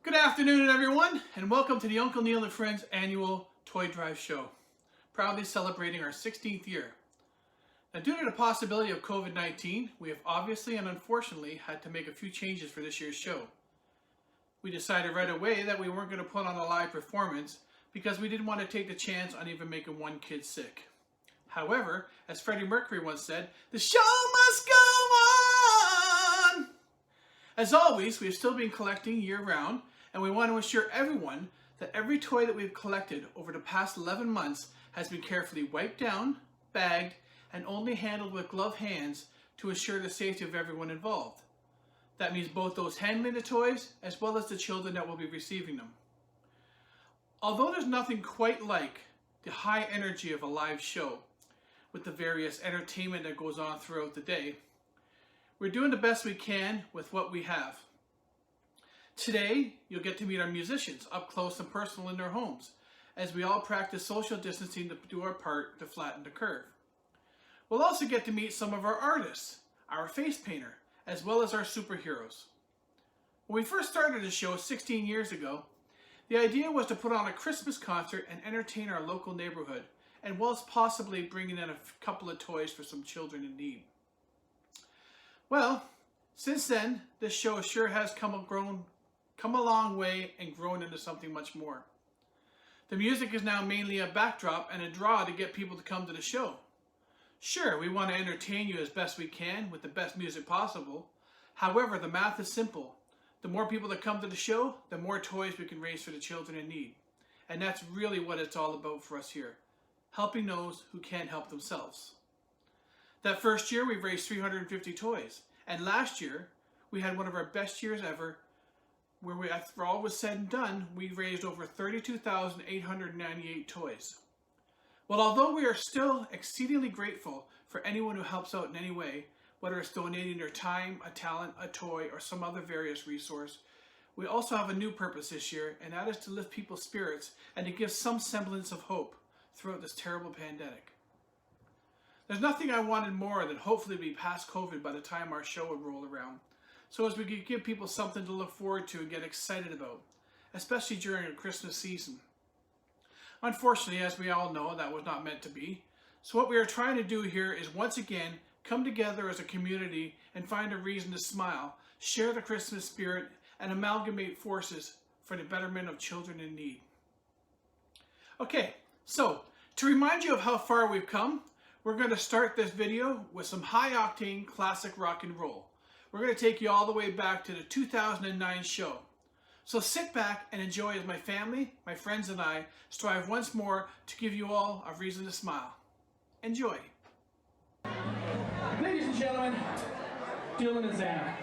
Good afternoon, everyone, and welcome to the Uncle Neil and Friends annual Toy Drive show, proudly celebrating our 16th year. Now, due to the possibility of COVID-19, we have obviously and unfortunately had to make a few changes for this year's show. We decided right away that we weren't going to put on a live performance because we didn't want to take the chance on even making one kid sick. However, as Freddie Mercury once said, the show must go on! As always, we have still been collecting year-round, and we want to assure everyone that every toy that we've collected over the past 11 months has been carefully wiped down, bagged, and only handled with gloved hands to assure the safety of everyone involved. That means both those handling the toys as well as the children that will be receiving them. Although there's nothing quite like the high energy of a live show with the various entertainment that goes on throughout the day, we're doing the best we can with what we have. Today, you'll get to meet our musicians up close and personal in their homes as we all practice social distancing to do our part to flatten the curve. We'll also get to meet some of our artists, our face painter, as well as our superheroes. When we first started the show 16 years ago, the idea was to put on a Christmas concert and entertain our local neighborhood, and whilst possibly bringing in a couple of toys for some children in need. Well, since then, this show sure has come a long way and grown into something much more. The music is now mainly a backdrop and a draw to get people to come to the show. Sure, we want to entertain you as best we can with the best music possible. However, the math is simple. The more people that come to the show, the more toys we can raise for the children in need. And that's really what it's all about for us here, helping those who can't help themselves. That first year, we raised 350 toys. And last year, we had one of our best years ever, where after all was said and done, we raised over 32,898 toys. Well, although we are still exceedingly grateful for anyone who helps out in any way, whether it's donating their time, a talent, a toy, or some other various resource, we also have a new purpose this year, and that is to lift people's spirits and to give some semblance of hope throughout this terrible pandemic. There's nothing I wanted more than hopefully be past COVID by the time our show would roll around, so as we could give people something to look forward to and get excited about, especially during a Christmas season. Unfortunately, as we all know, that was not meant to be. So what we are trying to do here is once again come together as a community and find a reason to smile, share the Christmas spirit, and amalgamate forces for the betterment of children in need. Okay, so to remind you of how far we've come, we're going to start this video with some high-octane classic rock and roll. We're going to take you all the way back to the 2009 show. So sit back and enjoy as my family, my friends, and I strive once more to give you all a reason to smile. Enjoy. Ladies and gentlemen, Dylan and Zana.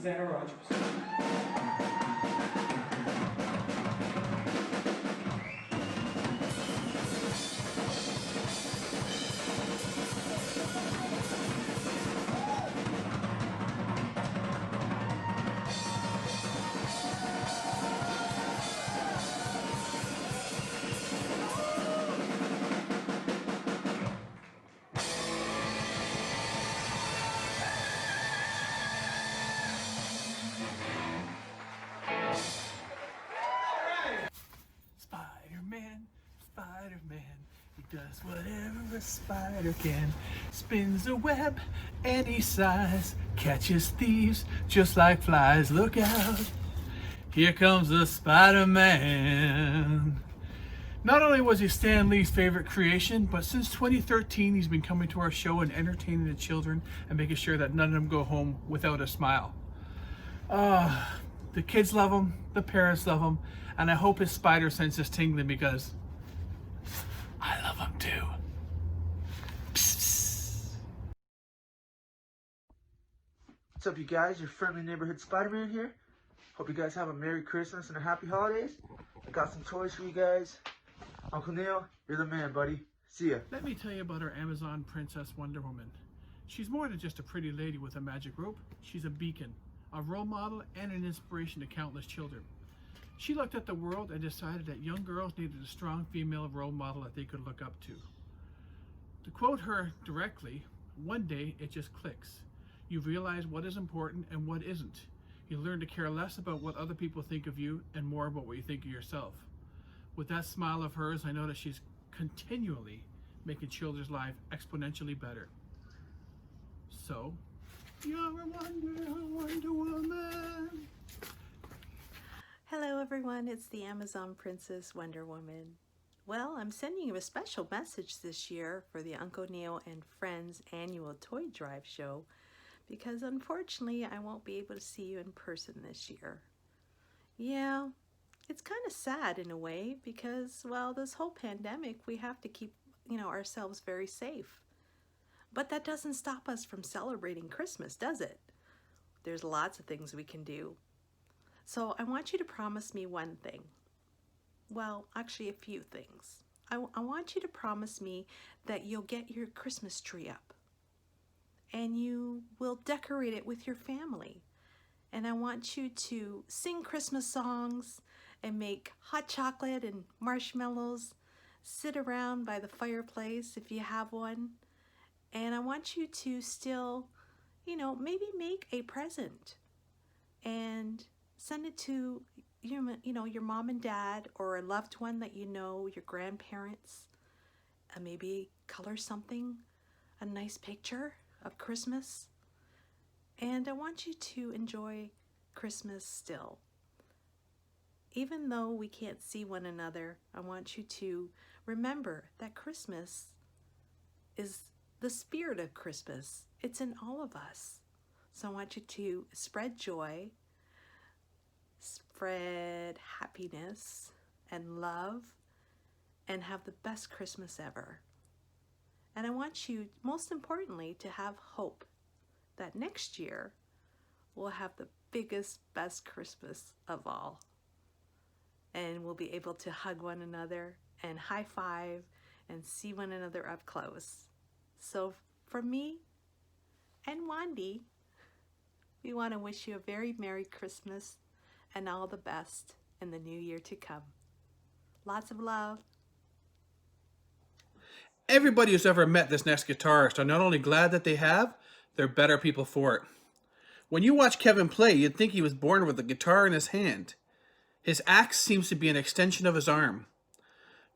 Xana Rogers. Spider-Man, Spider-Man, he does whatever a spider can. Spins a web any size, catches thieves just like flies. Look out, here comes the Spider-Man. Not only was he Stan Lee's favorite creation, but since 2013 he's been coming to our show and entertaining the children and making sure that none of them go home without a smile. The kids love him, the parents love him, and I hope his spider sense is tingling because I love him too. Psst, psst. What's up, you guys? Your friendly neighborhood Spider-Man here. Hope you guys have a Merry Christmas and a Happy Holidays. I got some toys for you guys. Uncle Neil, you're the man, buddy. See ya. Let me tell you about our Amazon Princess Wonder Woman. She's more than just a pretty lady with a magic rope. She's a beacon, a role model, and an inspiration to countless children. She looked at the world and decided that young girls needed a strong female role model that they could look up to. To quote her directly, one day it just clicks. You realize what is important and what isn't. You learn to care less about what other people think of you and more about what you think of yourself. With that smile of hers, I know that she's continually making children's lives exponentially better. So, you're a Wonder Woman. Hello everyone, it's the Amazon Princess Wonder Woman. Well, I'm sending you a special message this year for the Uncle Neil and Friends annual toy drive show because unfortunately I won't be able to see you in person this year. Yeah, it's kind of sad in a way because, well, this whole pandemic we have to keep, ourselves very safe. But that doesn't stop us from celebrating Christmas, does it? There's lots of things we can do. So I want you to promise me one thing. Well, actually a few things. I want you to promise me that you'll get your Christmas tree up and you will decorate it with your family. And I want you to sing Christmas songs and make hot chocolate and marshmallows, sit around by the fireplace if you have one. And I want you to still, maybe make a present and send it to your mom and dad or a loved one that your grandparents, and maybe color something, a nice picture of Christmas. And I want you to enjoy Christmas still. Even though we can't see one another, I want you to remember that Christmas is the spirit of Christmas. It's in all of us. So I want you to spread joy, spread happiness and love, and have the best Christmas ever. And I want you, most importantly, to have hope that next year we'll have the biggest, best Christmas of all. And we'll be able to hug one another and high five and see one another up close. So from me and Wandy, we want to wish you a very Merry Christmas and all the best in the new year to come. Lots of love. Everybody who's ever met this next guitarist are not only glad that they have, they're better people for it. When you watch Kevin play, you'd think he was born with a guitar in his hand. His axe seems to be an extension of his arm.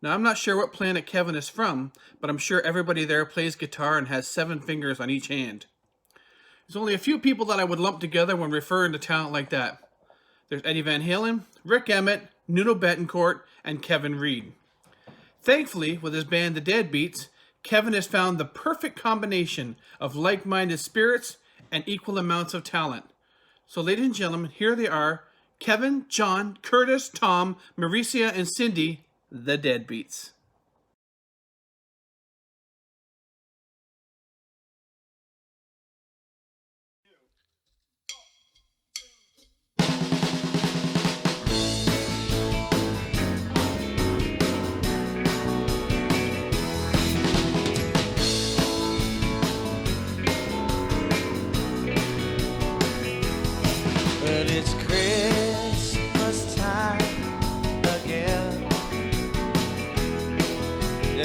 Now, I'm not sure what planet Kevin is from, but I'm sure everybody there plays guitar and has 7 fingers on each hand. There's only a few people that I would lump together when referring to talent like that. There's Eddie Van Halen, Rick Emmett, Nuno Bettencourt, and Kevin Reed. Thankfully, with his band The Deadbeats, Kevin has found the perfect combination of like-minded spirits and equal amounts of talent. So, ladies and gentlemen, here they are, Kevin, John, Curtis, Tom, Maricia, and Cindy, The Deadbeats.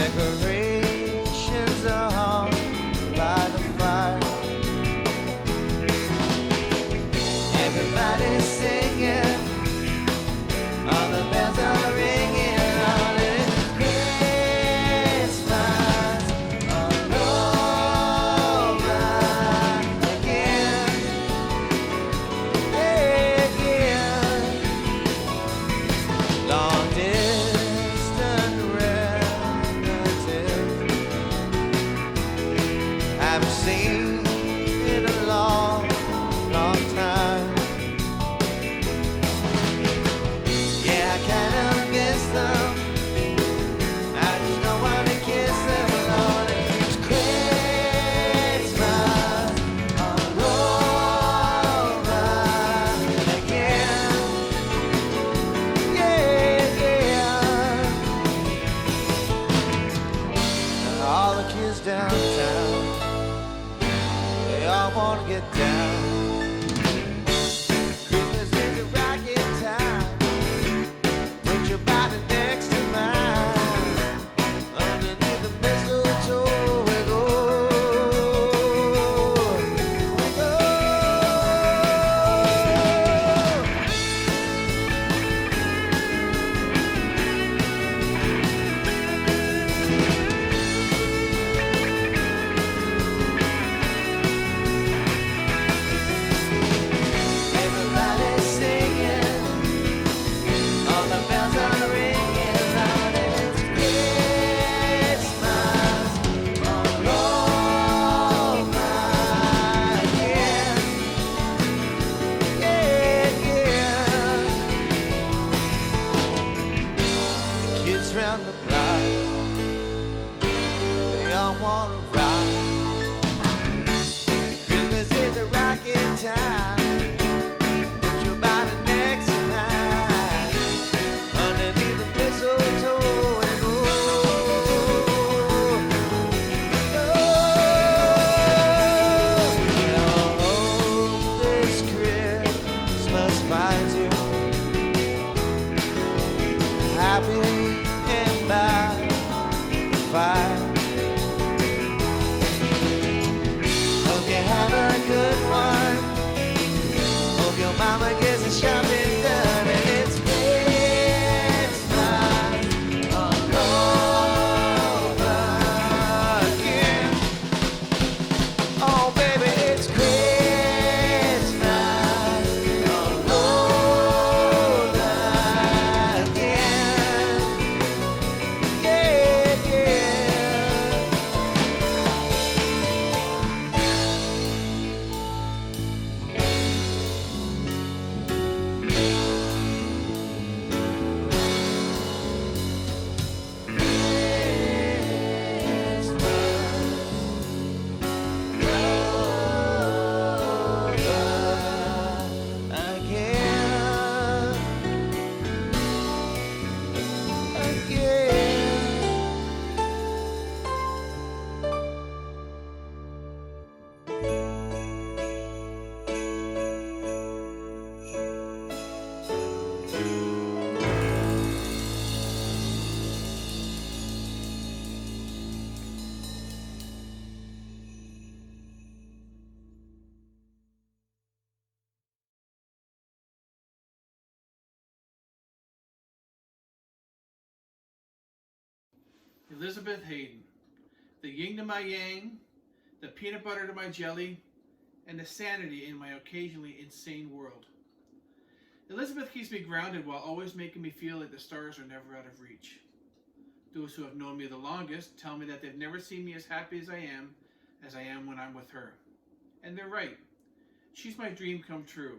Decorations are hung by the fire. Everybody's singing, all the bells are ringing, all is Christmas all over again, again. Long distant relatives haven't seen in a long, long time. Yeah, I kind of miss them. I just don't want to kiss them alone. It's Christmas all over again. Yeah, yeah. And all the kids downtown, they all want to get down. Christmas is a rocket time. Put your body next to mine. Underneath the mistletoe we go. We go. Everybody's singing, all the bells are ringing out, and it's Christmas all over again. Yeah, yeah. The kids round the block, they all wanna rock. Christmas is a rocket time. Put your body next to mine. Underneath the mistletoe and go. And I hope this Christmas finds you happy and by the fire. Hope you have a good one. Hope your mama gets the shopping done, and it's Christmas all over again. Oh baby, it's Christmas all over again. Yeah, yeah. Elizabeth Hayden. The yin to my yang, the peanut butter to my jelly, and the sanity in my occasionally insane world. Elizabeth keeps me grounded while always making me feel like the stars are never out of reach. Those who have known me the longest tell me that they've never seen me as happy as I am when I'm with her. And they're right. She's my dream come true.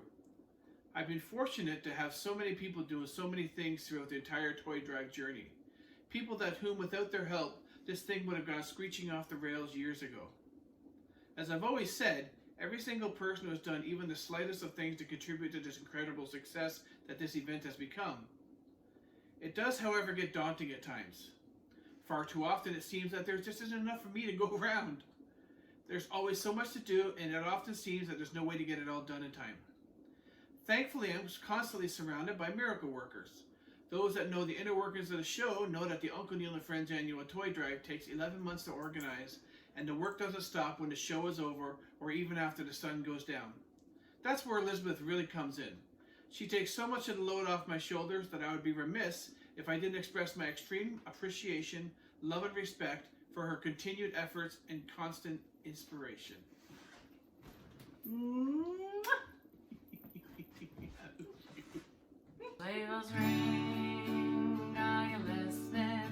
I've been fortunate to have so many people doing so many things throughout the entire toy drive journey. People that whom without their help, this thing would have gone screeching off the rails years ago. As I've always said, every single person who has done even the slightest of things to contribute to this incredible success that this event has become. It does, however, get daunting at times. Far too often it seems that there just isn't enough for me to go around. There's always so much to do, and it often seems that there's no way to get it all done in time. Thankfully, I'm constantly surrounded by miracle workers, Those that know the inner workings of the show know that the Uncle Neil and Friends annual toy drive takes 11 months to organize, and the work doesn't stop when the show is over or even after the sun goes down. That's where Elizabeth really comes in. She takes so much of the load off my shoulders that I would be remiss if I didn't express my extreme appreciation, love, and respect for her continued efforts and constant inspiration. Sleigh bells ring, are you listening?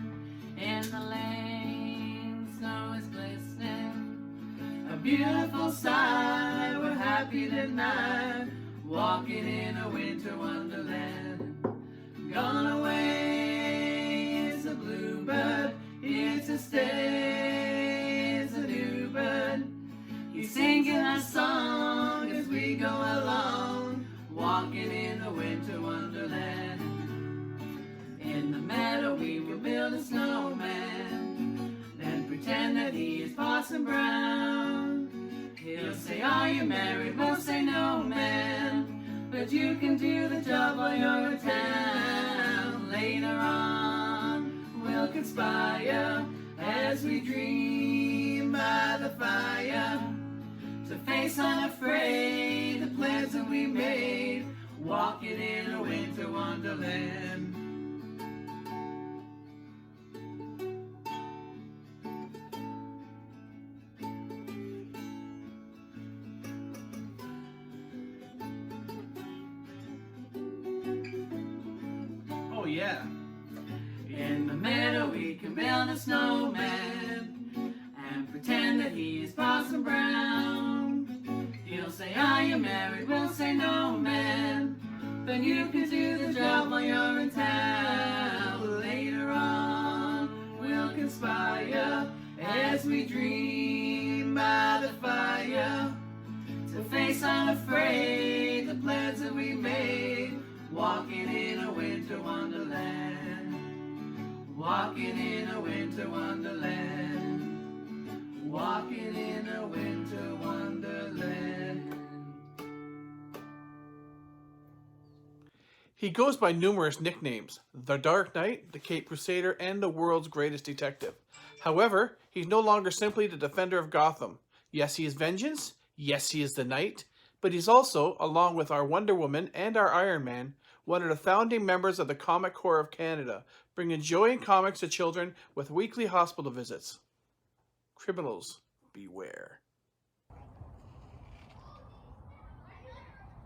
In the lane, snow is glistening. A beautiful sight, we're happy tonight, walking in a winter wonderland. Gone away is a bluebird, here to stay is a new bird. He's singing our song as we go along, walking in a winter wonderland. In the meadow we will build a snowman, then pretend that he is Parson Brown. He'll say, are you married? We'll say, no, man, but you can do the job while you're in town. Later on we'll conspire as we dream by the fire, to face unafraid the plans that we made, walking in a winter wonderland. Oh yeah. In the meadow we can build a snowman and pretend that he is Parson Brown. He'll say, are you married? We'll say, no, man, but you can do the job while you're in town. Later on we'll conspire as we dream by the fire, to face unafraid the plans that we made, walking in a winter wonderland. Walking in a winter wonderland. Walking in a winter wonderland. He goes by numerous nicknames: the Dark Knight, the Caped Crusader, and the world's greatest detective. However, he's no longer simply the defender of Gotham. Yes, he is vengeance. Yes, he is the Knight. But he's also, along with our Wonder Woman and our Iron Man, one of the founding members of the Comic Corps of Canada, bringing joy in comics to children with weekly hospital visits. Criminals, beware.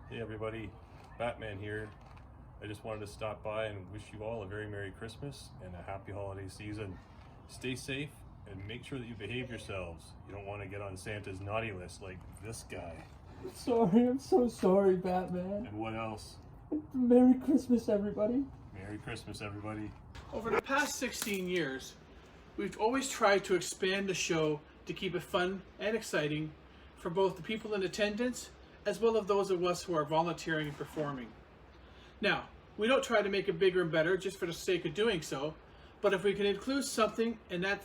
Hey everybody, Batman here. I just wanted to stop by and wish you all a very Merry Christmas and a happy holiday season. Stay safe and make sure that you behave yourselves. You don't want to get on Santa's naughty list like this guy. Sorry, I'm so sorry, Batman. And what else? Merry Christmas, everybody. Merry Christmas, everybody. Over the past 16 years, we've always tried to expand the show to keep it fun and exciting for both the people in attendance as well as those of us who are volunteering and performing. Now, we don't try to make it bigger and better just for the sake of doing so, but if we can include something and that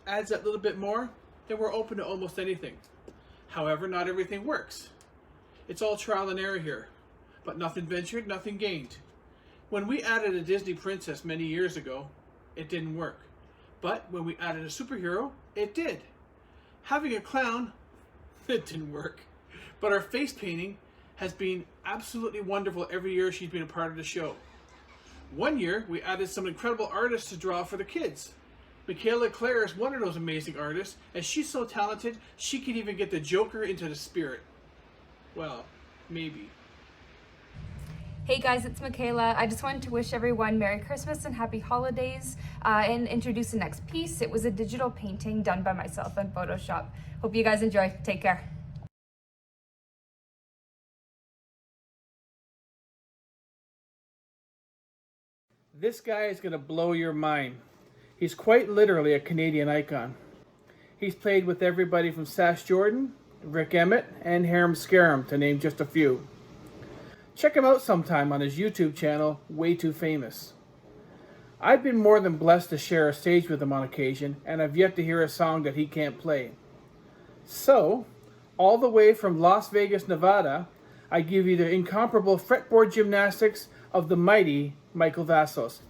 adds that little bit more, then we're open to almost anything. However, not everything works. It's all trial and error here, but nothing ventured, nothing gained. When we added a Disney princess many years ago, it didn't work. But when we added a superhero, it did. Having a clown, it didn't work. But our face painting has been absolutely wonderful every year she's been a part of the show. One year, we added some incredible artists to draw for the kids. Michaela Clare is one of those amazing artists, and she's so talented, she can even get the Joker into the spirit. Well, maybe. Hey guys, it's Michaela. I just wanted to wish everyone Merry Christmas and Happy Holidays and introduce the next piece. It was a digital painting done by myself in Photoshop. Hope you guys enjoy. Take care. This guy is going to blow your mind. He's quite literally a Canadian icon. He's played with everybody from Sash Jordan, Rick Emmett, and Harum Scarum, to name just a few. Check him out sometime on his YouTube channel, Way Too Famous. I've been more than blessed to share a stage with him on occasion, and I've yet to hear a song that he can't play. So, all the way from Las Vegas, Nevada, I give you the incomparable fretboard gymnastics of the mighty Michael Vassos.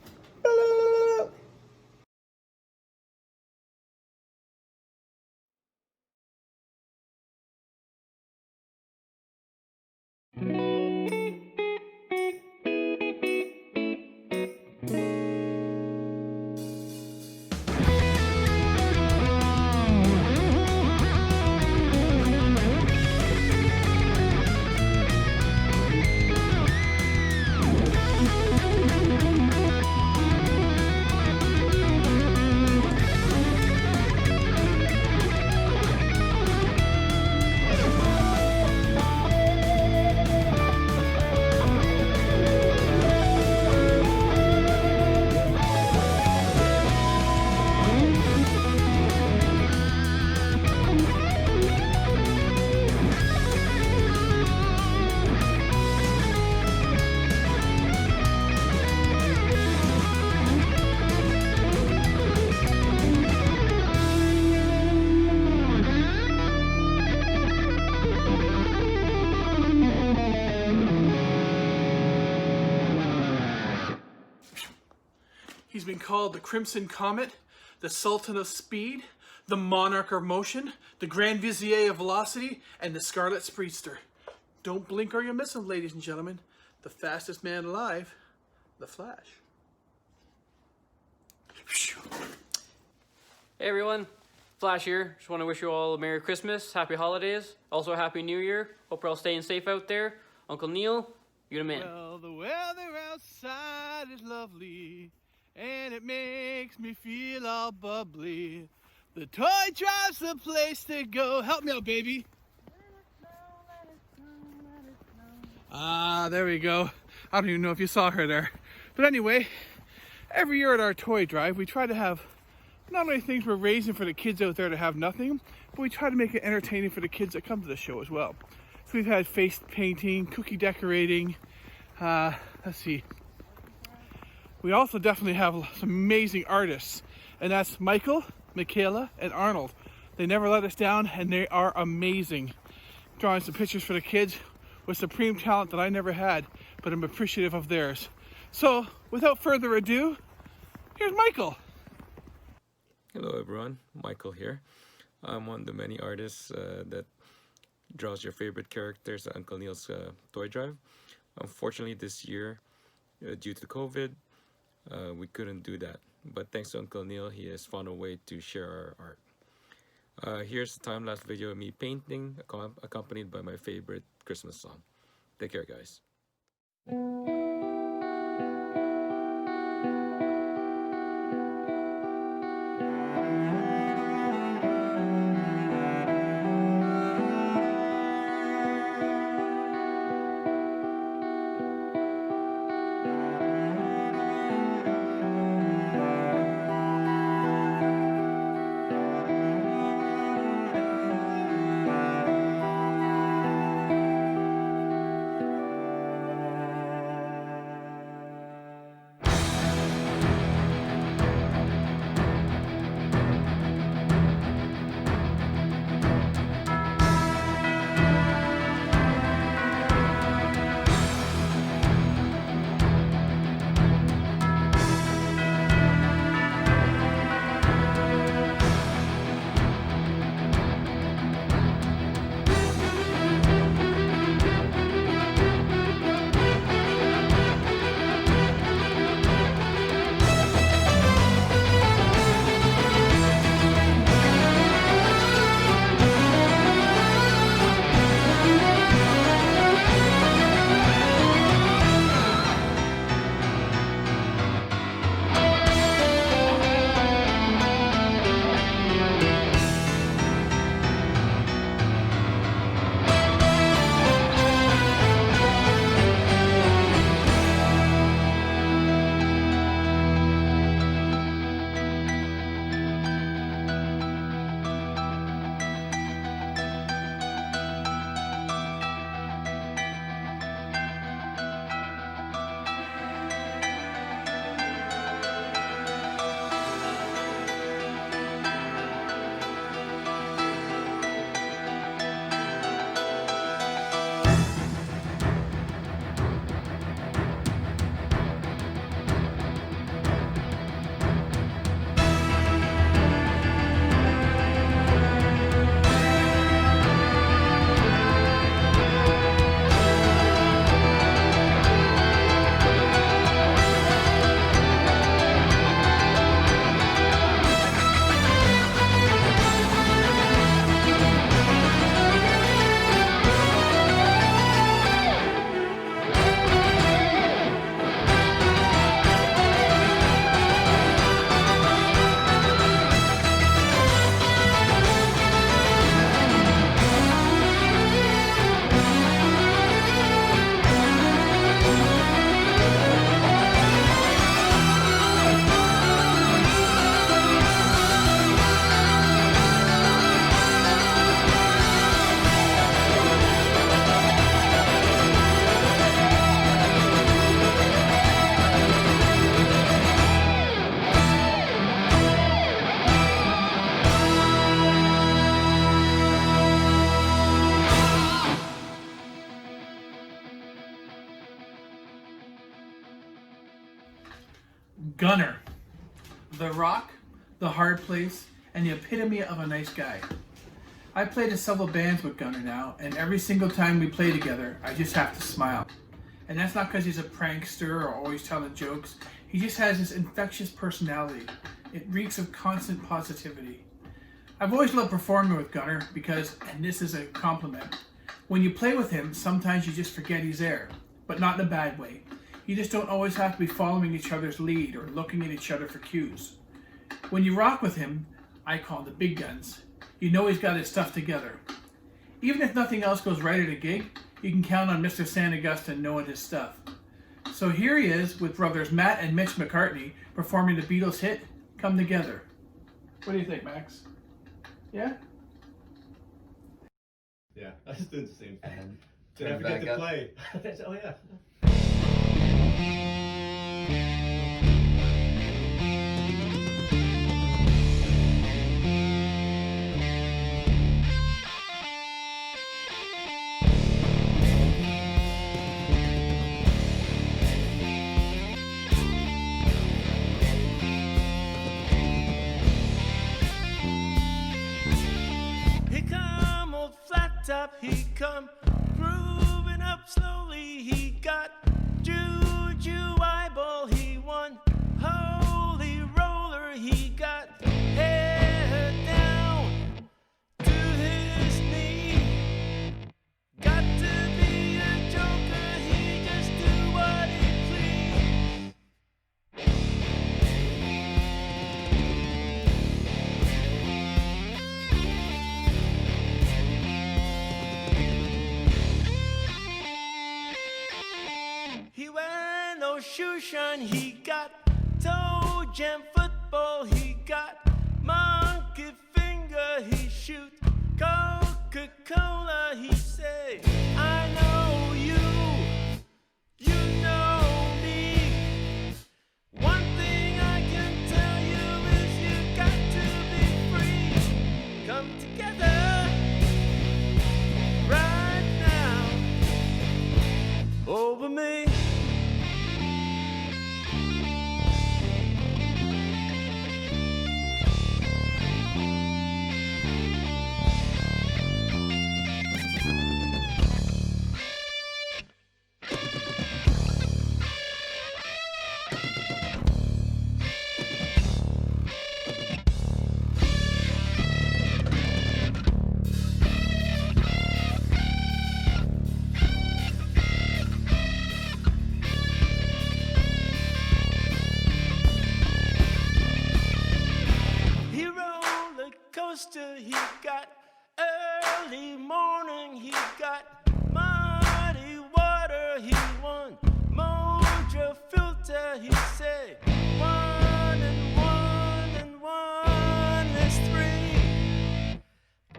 He's been called the Crimson Comet, the Sultan of Speed, the Monarch of Motion, the Grand Vizier of Velocity, and the Scarlet Speedster. Don't blink or you'll miss him, ladies and gentlemen. The fastest man alive, the Flash. Hey everyone, Flash here. Just want to wish you all a Merry Christmas, Happy Holidays, also a Happy New Year. Hope you're all staying safe out there. Uncle Neil, you're the man. Well, the weather outside is lovely, and it makes me feel all bubbly. The toy drive's the place to go. Help me out, baby. Ah, there we go. I don't even know if you saw her there. But anyway, every year at our toy drive, we try to have not only things we're raising for the kids out there to have nothing, but we try to make it entertaining for the kids that come to the show as well. So we've had face painting, cookie decorating. Let's see. We also definitely have some amazing artists, and that's Michael, Michaela, and Arnold. They never let us down, and they are amazing. Drawing some pictures for the kids with supreme talent that I never had, but I'm appreciative of theirs. So, without further ado, here's Michael. Hello everyone, Michael here. I'm one of the many artists that draws your favorite characters at Uncle Neil's toy drive. Unfortunately this year, due to COVID, we couldn't do that. But thanks to Uncle Neil, he has found a way to share our art. Here's a time-lapse video of me painting, accompanied by my favorite Christmas song. Take care, guys. Gunner. the rock, the hard place, and the epitome of a nice guy. I played in several bands with Gunner now, and every single time we play together, I just have to smile. And that's not because he's a prankster or always telling jokes. He just has this infectious personality. It reeks of constant positivity. I've always loved performing with Gunner because, and this is a compliment, when you play with him, sometimes you just forget he's there, but not in a bad way. You just don't always have to be following each other's lead or looking at each other for cues. When you rock with him, I call him the big guns, you know he's got his stuff together. Even if nothing else goes right at a gig, you can count on Mr. St. Augustine knowing his stuff. So here he is with brothers Matt and Mitch McCartney performing the Beatles hit, Come Together. What do you think, Max? Yeah? Yeah, I just did the same thing. And Did I turn forget back to up. play? Oh yeah. Here come old flat top, he come grooving up slowly. He got juju eyeball, he won holy roller. He got hair down to his knee. Got to be a joker, he just do what he please. He wear no shoe shine, he got toe jam football, he got monkey finger, he shoot Coca-Cola, he say, I know you, you know me. One thing I can tell you is you got to be free. Come together right now over me. He roller coaster, he got early morning, he got muddy water, he won Mojo filter, he said, 1 and 1 and 1 is 3.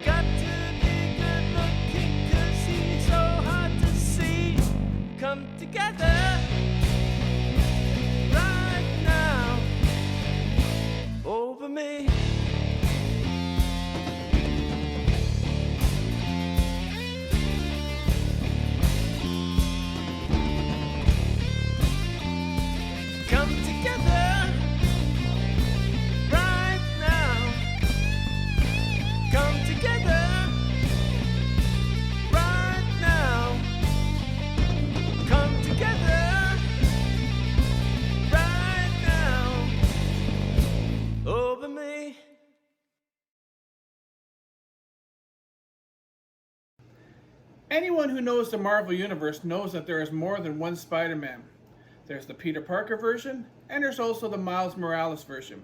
Got to be good looking, 'cause he's so hard to see. Come together right now over me. Come together right now. Come together right now. Come together right now over me. Anyone who knows the Marvel Universe knows that there is more than one Spider-Man. There's the Peter Parker version, and there's also the Miles Morales version.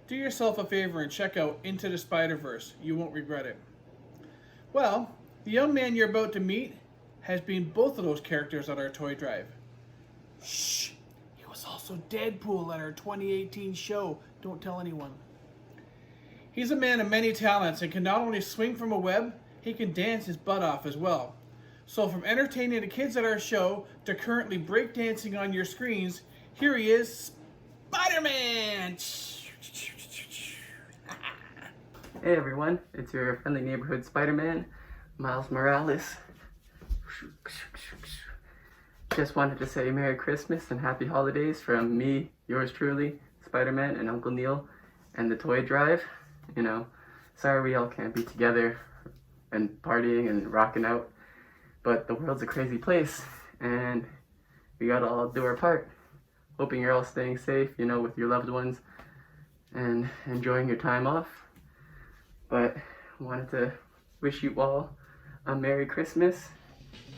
Do yourself a favor and check out Into the Spider-Verse. You won't regret it. Well, the young man you're about to meet has been both of those characters at our toy drive. Shh! He was also Deadpool at our 2018 show. Don't tell anyone. He's a man of many talents and can not only swing from a web, he can dance his butt off as well. So from entertaining the kids at our show to currently breakdancing on your screens, here he is, Spider-Man! Hey everyone, it's your friendly neighborhood Spider-Man, Miles Morales. Just wanted to say Merry Christmas and Happy Holidays from me, yours truly, Spider-Man and Uncle Neil and the toy drive. You know, sorry we all can't be together and partying and rocking out, but the world's a crazy place and we gotta all do our part. Hoping you're all staying safe, you know, with your loved ones and enjoying your time off. But I wanted to wish you all a Merry Christmas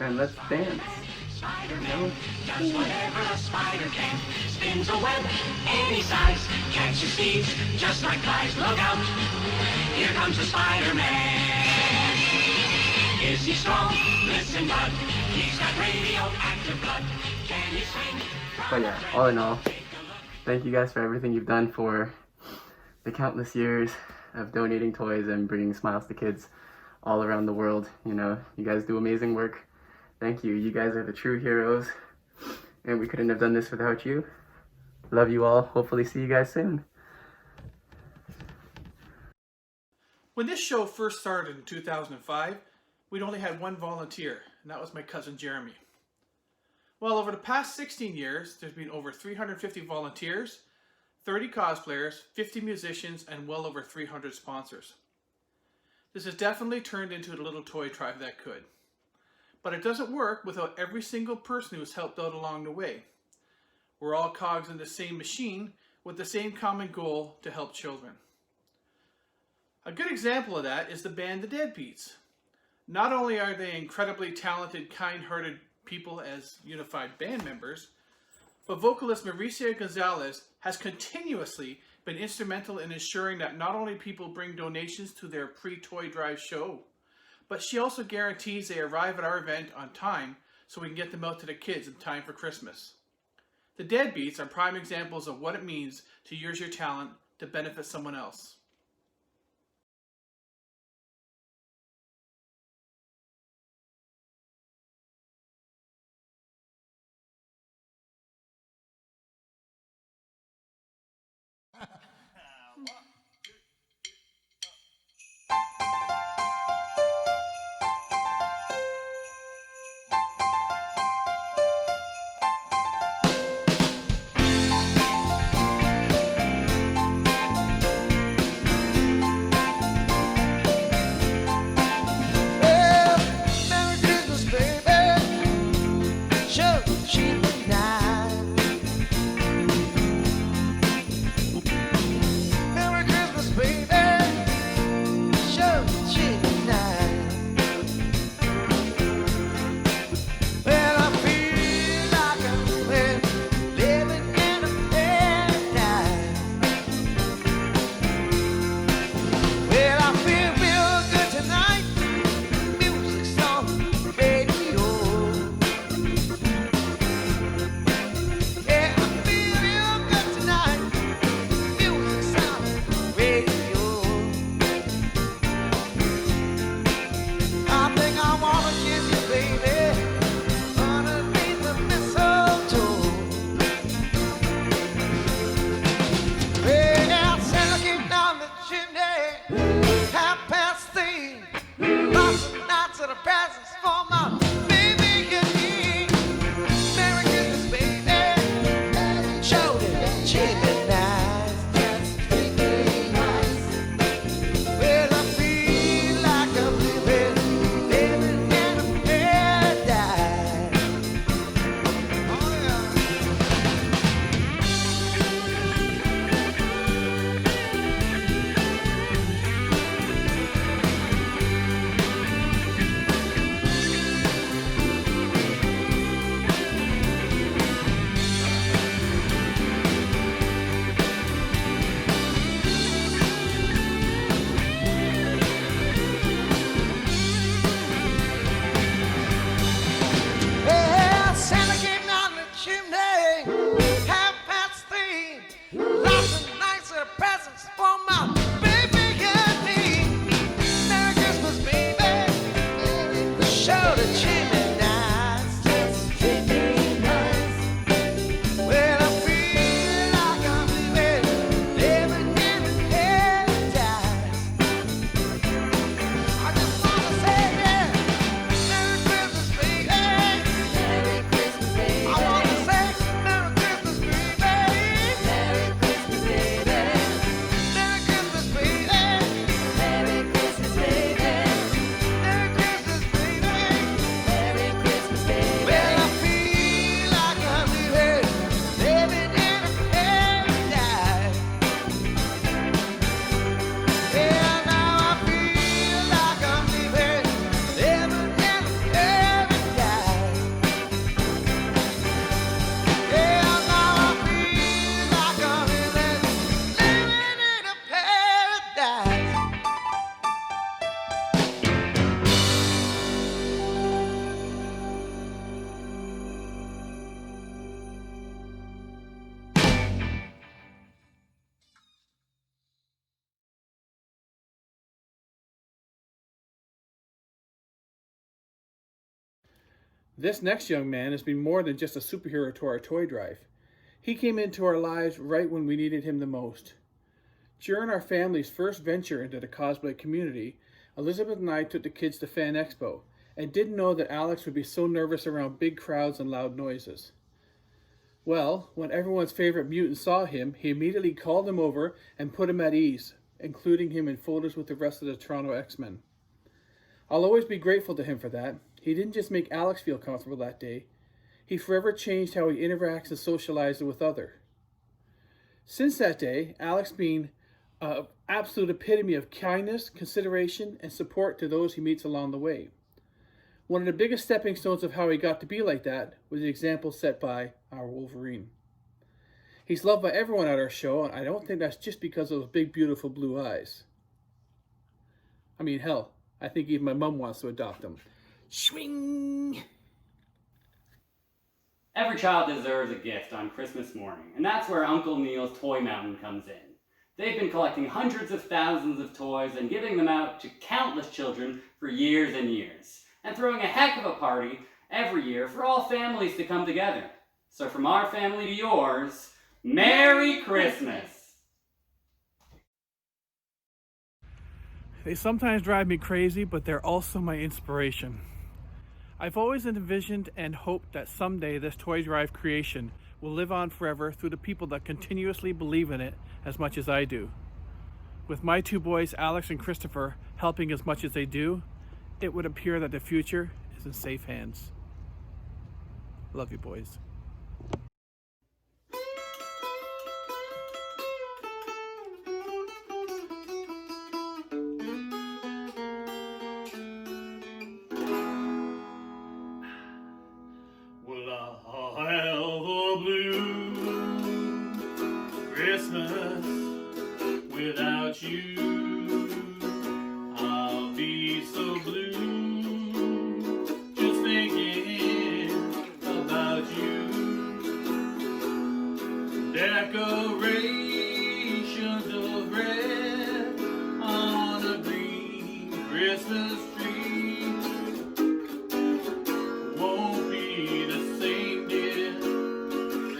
and let's dance. Spider-Man does whatever a spider can. Spins a web any size, catches thieves just like flies. Look out, here comes the Spider-Man. Is he strong? Listen, bud, he's got radioactive blood. Can he swing? But yeah, all in all, thank you guys for everything you've done for the countless years of donating toys and bringing smiles to kids all around the world. You know, you guys do amazing work. Thank you. You guys are the true heroes, and we couldn't have done this without you. Love you all. Hopefully see you guys soon. When this show first started in 2005, we'd only had one volunteer, and that was my cousin Jeremy. Well, over the past 16 years, there's been over 350 volunteers, 30 cosplayers, 50 musicians, and well over 300 sponsors. This has definitely turned into a little toy tribe that could. But it doesn't work without every single person who's helped out along the way. We're all cogs in the same machine with the same common goal to help children. A good example of that is the band The Deadbeats. Not only are they incredibly talented, kind-hearted people as unified band members, but vocalist Mauricio Gonzalez has continuously been instrumental in ensuring that not only people bring donations to their pre-toy drive show, but she also guarantees they arrive at our event on time so we can get them out to the kids in time for Christmas. The Deadbeats are prime examples of what it means to use your talent to benefit someone else. This next young man has been more than just a superhero to our toy drive. He came into our lives right when we needed him the most. During our family's first venture into the cosplay community, Elizabeth and I took the kids to Fan Expo and didn't know that Alex would be so nervous around big crowds and loud noises. Well, when everyone's favorite mutant saw him, he immediately called him over and put him at ease, including him in photos with the rest of the Toronto X-Men. I'll always be grateful to him for that. He didn't just make Alex feel comfortable that day. He forever changed how he interacts and socializes with others. Since that day, Alex being an absolute epitome of kindness, consideration, and support to those he meets along the way. One of the biggest stepping stones of how he got to be like that was the example set by our Wolverine. He's loved by everyone at our show, and I don't think that's just because of those big, beautiful blue eyes. I mean, hell, I think even my mom wants to adopt him. Swing! Every child deserves a gift on Christmas morning, and that's where Uncle Neil's Toy Mountain comes in. They've been collecting hundreds of thousands of toys and giving them out to countless children for years and years, and throwing a heck of a party every year for all families to come together. So from our family to yours, Merry Christmas! They sometimes drive me crazy, but they're also my inspiration. I've always envisioned and hoped that someday this toy drive creation will live on forever through the people that continuously believe in it as much as I do. With my two boys, Alex and Christopher, helping as much as they do, it would appear that the future is in safe hands. Love you, boys. Well, I'll have a blue Christmas without you. I'll be so blue just thinking about you. Decorations of red on a green Christmas tree won't be the same, dear,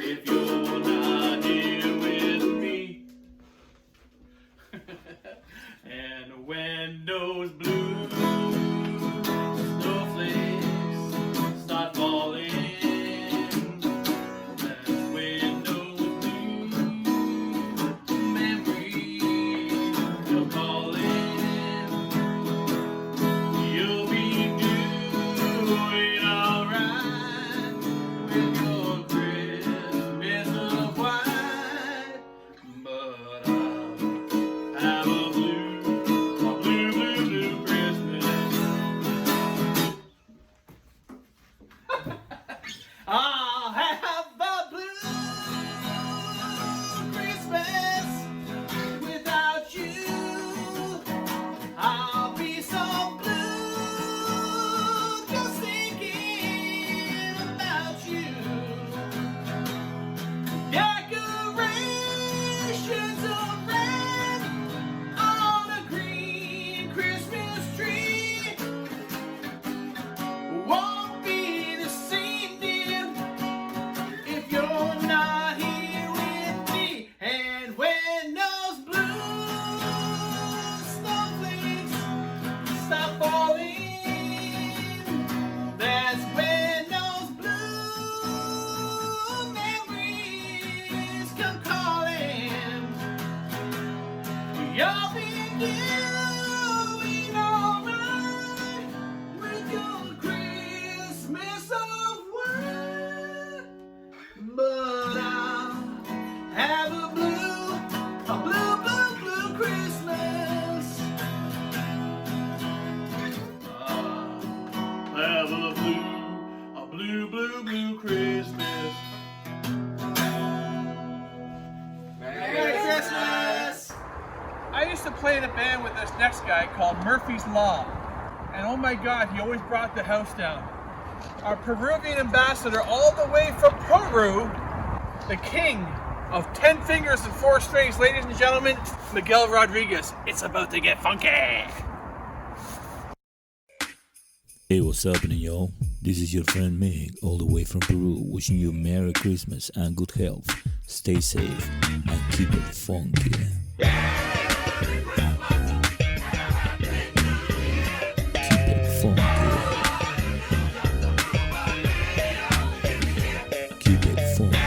if you're not here with me. And when those blue snowflakes start falling, that's when those blue memories come calling. You'll be doing alright with your Christmas of white, but I'll have a blue Christmas. I'll have a blue Christmas without you. I'll be so blue just thinking about you. Decorations of red on a green Christmas tree won't be the same, dear, if you're not here with me. And when those blue snowflakes stop falling, that's when those blue memories come calling. You'll be doing alright with your Christmas of white, but I'll have a blue Christmas. I'll have a blue Christmas. Merry Christmas! I used to play in a band with this next guy called Murphy's Law. And oh my God, he always brought the house down. Our Peruvian ambassador all the way from Peru, the king of 10 fingers and 4 strings, ladies and gentlemen, Miguel Rodriguez. It's about to get funky. Hey, what's happening, y'all? This is your friend Meg, all the way from Peru, wishing you Merry Christmas and good health. Stay safe and keep it funky. Keep it funky. Keep it funky. Keep it funky.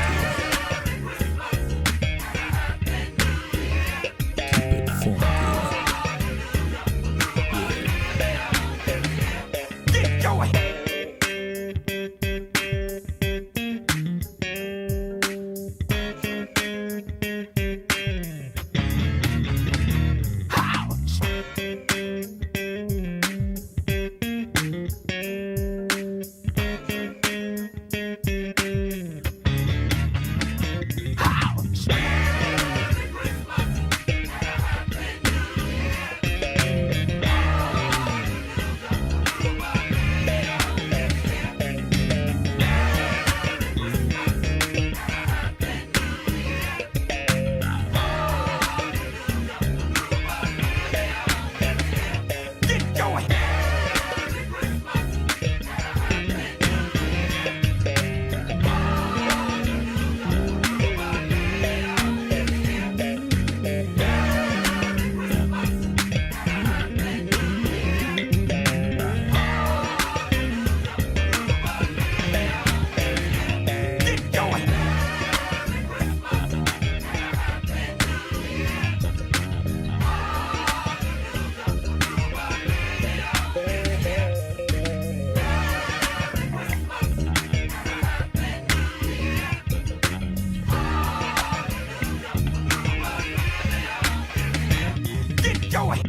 Get going!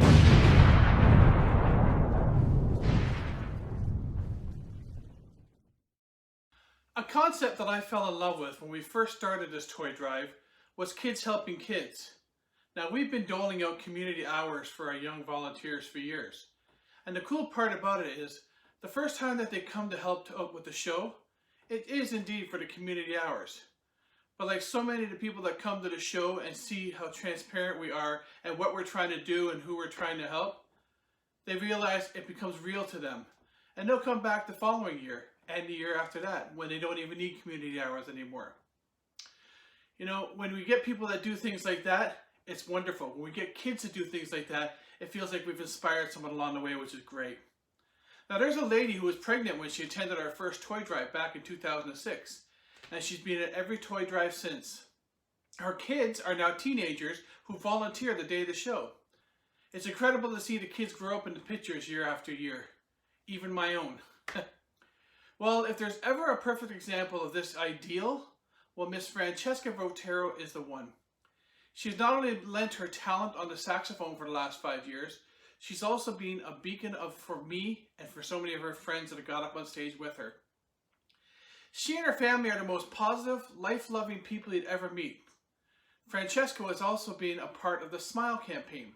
A concept that I fell in love with when we first started this toy drive was kids helping kids. Now, we've been doling out community hours for our young volunteers for years. And the cool part about it is, the first time that they come to help out with the show, it is indeed for the community hours. But like so many of the people that come to the show and see how transparent we are and what we're trying to do and who we're trying to help, they realize it becomes real to them. And they'll come back the following year and the year after that when they don't even need community hours anymore. You know, when we get people that do things like that, it's wonderful. When we get kids to do things like that, it feels like we've inspired someone along the way, which is great. Now, there's a lady who was pregnant when she attended our first toy drive back in 2006, and she's been at every toy drive since. Her kids are now teenagers who volunteer the day of the show. It's incredible to see the kids grow up in the pictures year after year, even my own. Well, if there's ever a perfect example of this ideal, well, Miss Francesca Rotero is the one. She's not only lent her talent on the saxophone for the last 5 years, she's also been a beacon for me and for so many of her friends that have got up on stage with her. She and her family are the most positive, life-loving people you'd ever meet. Francesca has also been a part of the Smile campaign,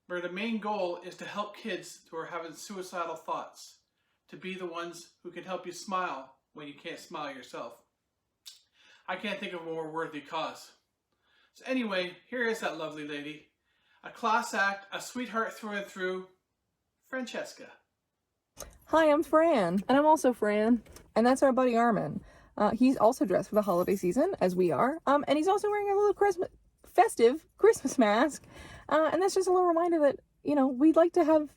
where the main goal is to help kids who are having suicidal thoughts, to be the ones who can help you smile when you can't smile yourself. I can't think of a more worthy cause. So anyway, here is that lovely lady. A class act, a sweetheart through and through, Francesca. Hi, I'm Fran. And I'm also Fran. And that's our buddy Armin. He's also dressed for the holiday season, as we are. And he's also wearing a little festive Christmas mask. And that's just a little reminder that, you know, we'd like to have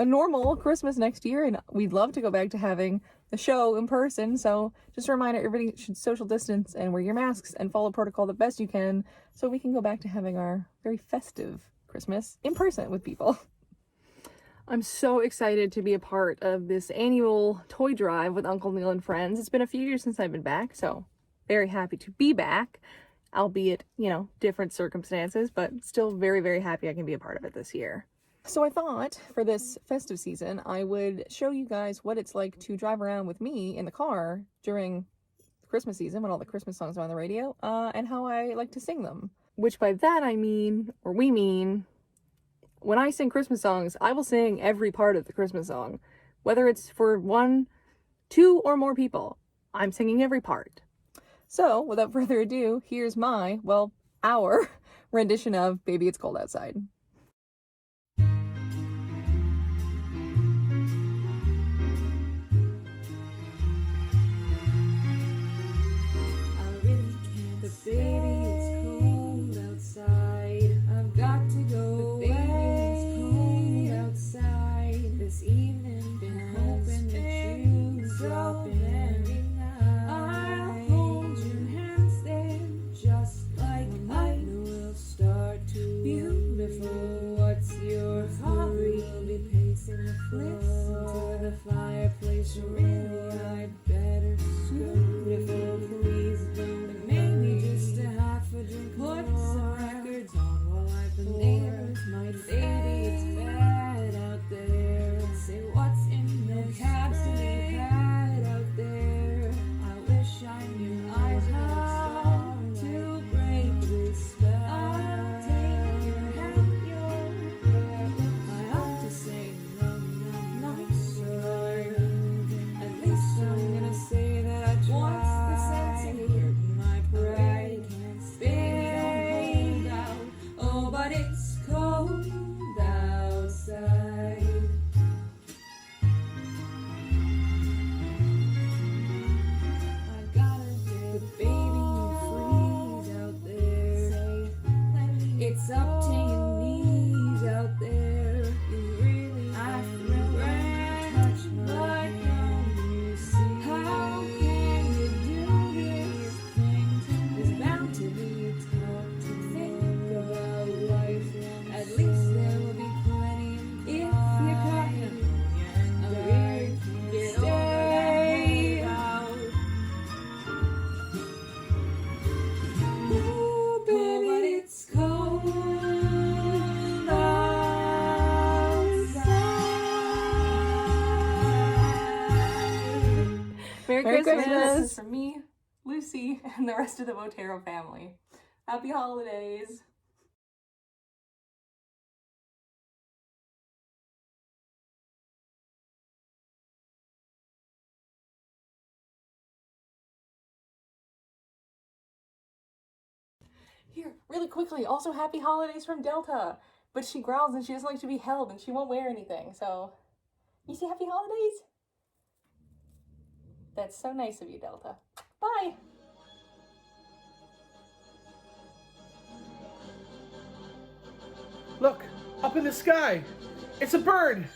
a normal Christmas next year, and we'd love to go back to having the show in person. So just a reminder, everybody should social distance and wear your masks and follow protocol the best you can so we can go back to having our very festive Christmas in person with people. I'm so excited to be a part of this annual toy drive with Uncle Neil and friends. It's been a few years since I've been back, so very happy to be back, albeit, you know, different circumstances, but still very, very happy I can be a part of it this year. So I thought for this festive season, I would show you guys what it's like to drive around with me in the car during Christmas season when all the Christmas songs are on the radio, and how I like to sing them. Which by that I mean, or we mean, when I sing Christmas songs, I will sing every part of the Christmas song. Whether it's for 1, 2, or more people, I'm singing every part. So, without further ado, here's my, well, our rendition of Baby It's Cold Outside. Baby, it's cold outside. I've got to go. Baby, it's cold outside. This evening, been hoping that you drop in. I'll hold your hands there, just like I will start to. Beautiful, what's your hobby? We'll be pacing the floor. Listen to the fireplace. Really, I'd better scoot. Beautiful, please don't. Maybe just a half a drink. Put some records on while I the neighbors might baby, it's bad out there. Say what's in the capsule pad out there. I wish I knew how to break this spell. I'll take your hand, your breath. I ought to say nicer. At least I'm gonna say that I tried. What's the sense in hurting my pride? Can't stay out. Oh, but it's cold outside. I gotta get baby, you freeze out there. It's up to your knees out there. You really have to touch my hand. You see, how can you do these things? There's bound to be a talk to think about life. At least there will be plenty if you got me. I really can't stay out. Ooh, baby, it's cold outside. Merry Christmas. Christmas. From me, Lucy, and the rest of the Botero family. Happy holidays. Here, really quickly, also happy holidays from Delta. But she growls and she doesn't like to be held and she won't wear anything, so you say happy holidays? That's so nice of you, Delta. Bye! Look, up in the sky. It's a bird.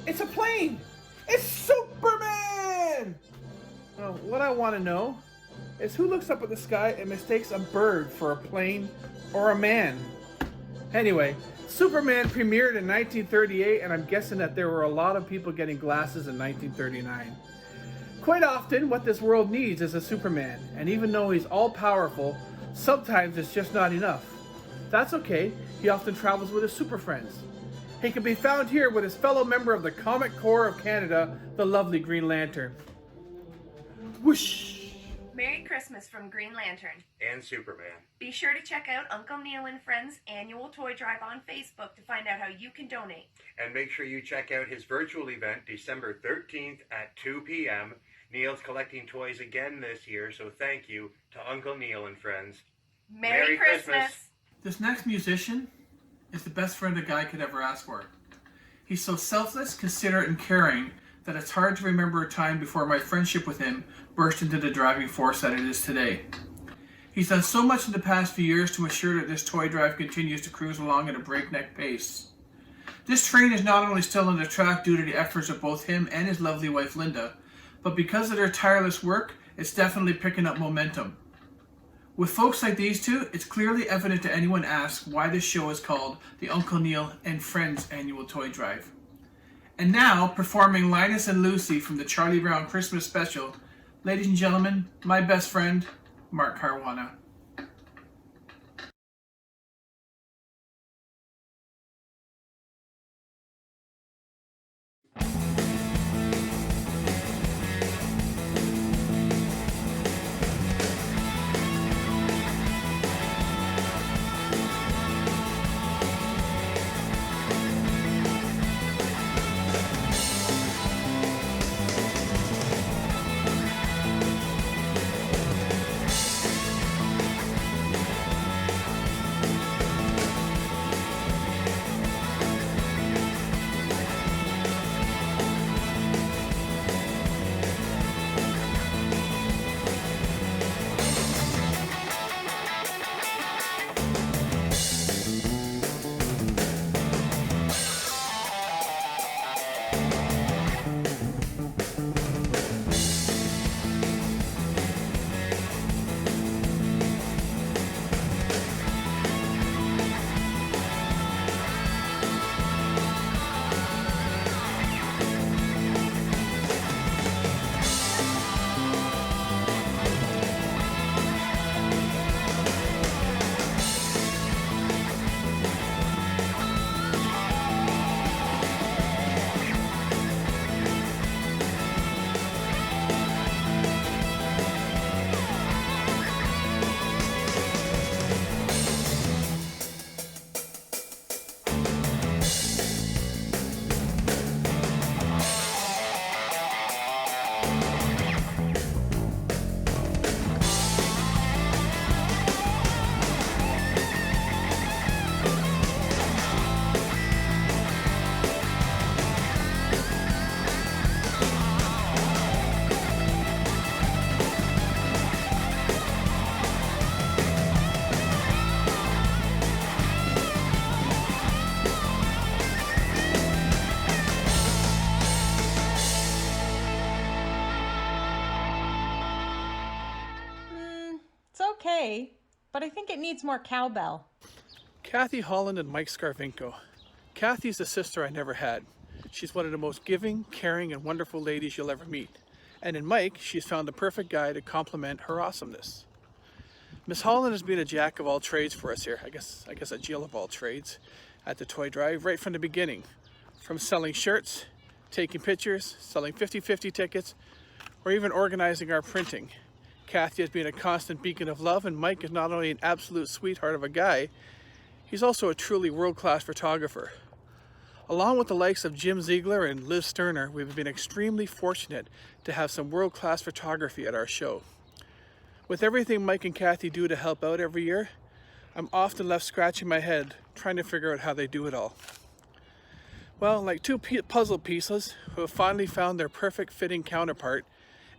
It's a plane. It's Superman! Well, what I want to know is who looks up at the sky and mistakes a bird for a plane or a man? Anyway, Superman premiered in 1938, and I'm guessing that there were a lot of people getting glasses in 1939. Quite often, what this world needs is a Superman, and even though he's all-powerful, sometimes it's just not enough. That's okay, he often travels with his super friends. He can be found here with his fellow member of the Comic Corps of Canada, the lovely Green Lantern. Whoosh! Merry Christmas from Green Lantern. And Superman. Be sure to check out Uncle Neil and Friends' annual toy drive on Facebook to find out how you can donate. And make sure you check out his virtual event December 13th at 2 p.m. Neil's collecting toys again this year, so thank you to Uncle Neil and Friends. Merry Christmas! This next musician is the best friend a guy could ever ask for. He's so selfless, considerate, and caring that it's hard to remember a time before my friendship with him burst into the driving force that it is today. He's done so much in the past few years to ensure that this toy drive continues to cruise along at a breakneck pace. This train is not only still on the track due to the efforts of both him and his lovely wife Linda, but because of their tireless work, it's definitely picking up momentum. With folks like these two, it's clearly evident to anyone asked why this show is called the Uncle Neil and Friends Annual Toy Drive. And now, performing Linus and Lucy from the Charlie Brown Christmas Special, ladies and gentlemen, my best friend, Mark Caruana. okay, but I think it needs more cowbell. Kathy Holland and Mike Scarvinko. Kathy's the sister I never had. She's one of the most giving, caring, and wonderful ladies you'll ever meet. And in Mike, she's found the perfect guy to complement her awesomeness. Miss Holland has been a jack of all trades for us here. I guess a Jill of all trades at the Toy Drive right from the beginning. From selling shirts, taking pictures, selling 50-50 tickets, or even organizing our printing. Kathy has been a constant beacon of love, and Mike is not only an absolute sweetheart of a guy, he's also a truly world-class photographer. Along with the likes of Jim Ziegler and Liz Sterner, we've been extremely fortunate to have some world-class photography at our show. With everything Mike and Kathy do to help out every year, I'm often left scratching my head trying to figure out how they do it all. Well, like two puzzle pieces who have finally found their perfect fitting counterpart,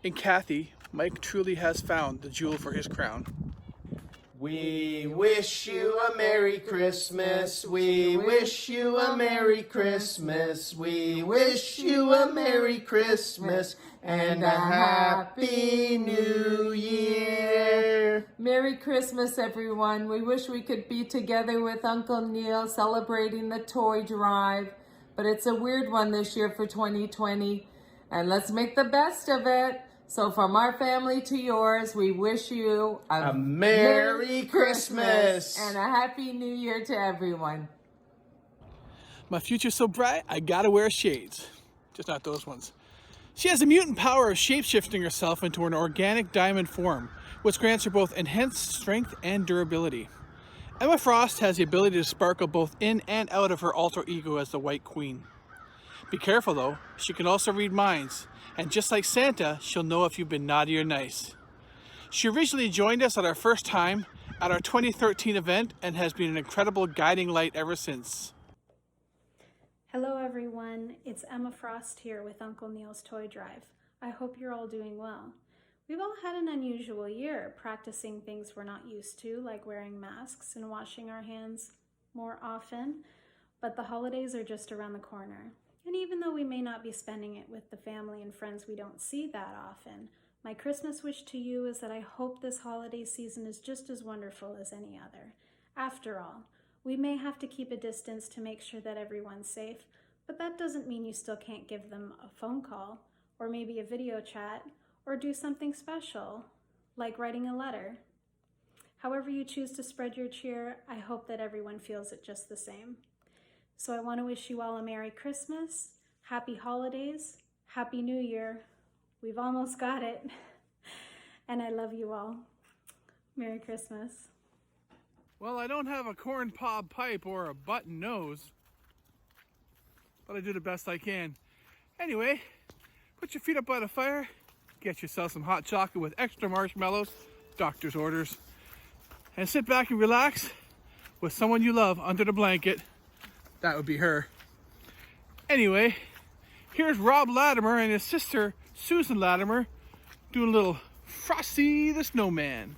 in Kathy, Mike truly has found the jewel for his crown. We wish you a Merry Christmas. We wish you a Merry Christmas. We wish you a Merry Christmas and a Happy New Year. Merry Christmas, everyone. We wish we could be together with Uncle Neil celebrating the toy drive, but it's a weird one this year for 2020, and let's make the best of it. So from our family to yours, we wish you a Merry Christmas and a Happy New Year to everyone. My future's so bright, I gotta wear shades. Just not those ones. She has the mutant power of shape-shifting herself into an organic diamond form, which grants her both enhanced strength and durability. Emma Frost has the ability to sparkle both in and out of her alter ego as the White Queen. Be careful though, she can also read minds, and just like Santa, she'll know if you've been naughty or nice. She originally joined us at our first time at our 2013 event and has been an incredible guiding light ever since. Hello everyone, it's Emma Frost here with Uncle Neil's Toy Drive. I hope you're all doing well. We've all had an unusual year, practicing things we're not used to, like wearing masks and washing our hands more often, but the holidays are just around the corner. And even though we may not be spending it with the family and friends we don't see that often, my Christmas wish to you is that I hope this holiday season is just as wonderful as any other. After all, we may have to keep a distance to make sure that everyone's safe, but that doesn't mean you still can't give them a phone call, or maybe a video chat, or do something special, like writing a letter. However you choose to spread your cheer, I hope that everyone feels it just the same. So I want to wish you all a Merry Christmas, Happy Holidays, Happy New Year. We've almost got it. And I love you all. Merry Christmas. Well, I don't have a corn cob pipe or a button nose, but I do the best I can. Anyway, put your feet up by the fire, get yourself some hot chocolate with extra marshmallows, doctor's orders, and sit back and relax with someone you love under the blanket. That would be her. Anyway, here's Rob Latimer and his sister Susan Latimer doing a little Frosty the Snowman.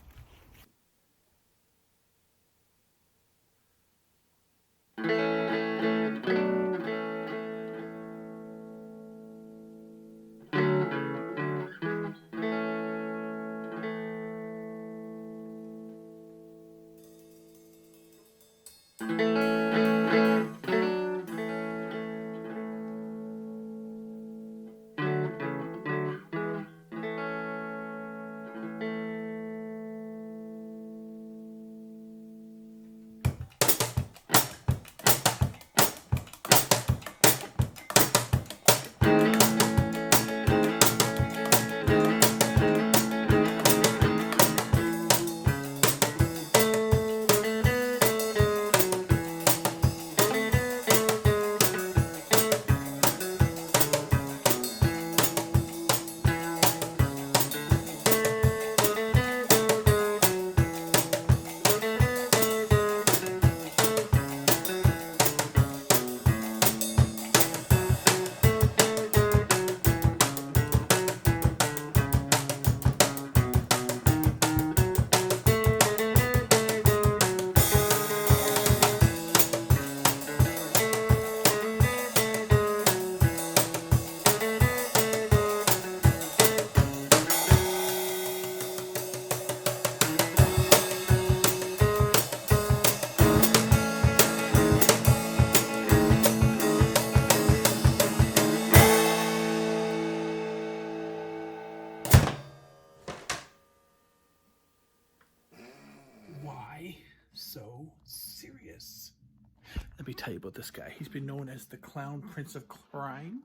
Let me tell you about this guy. He's been known as the Clown Prince of Crime.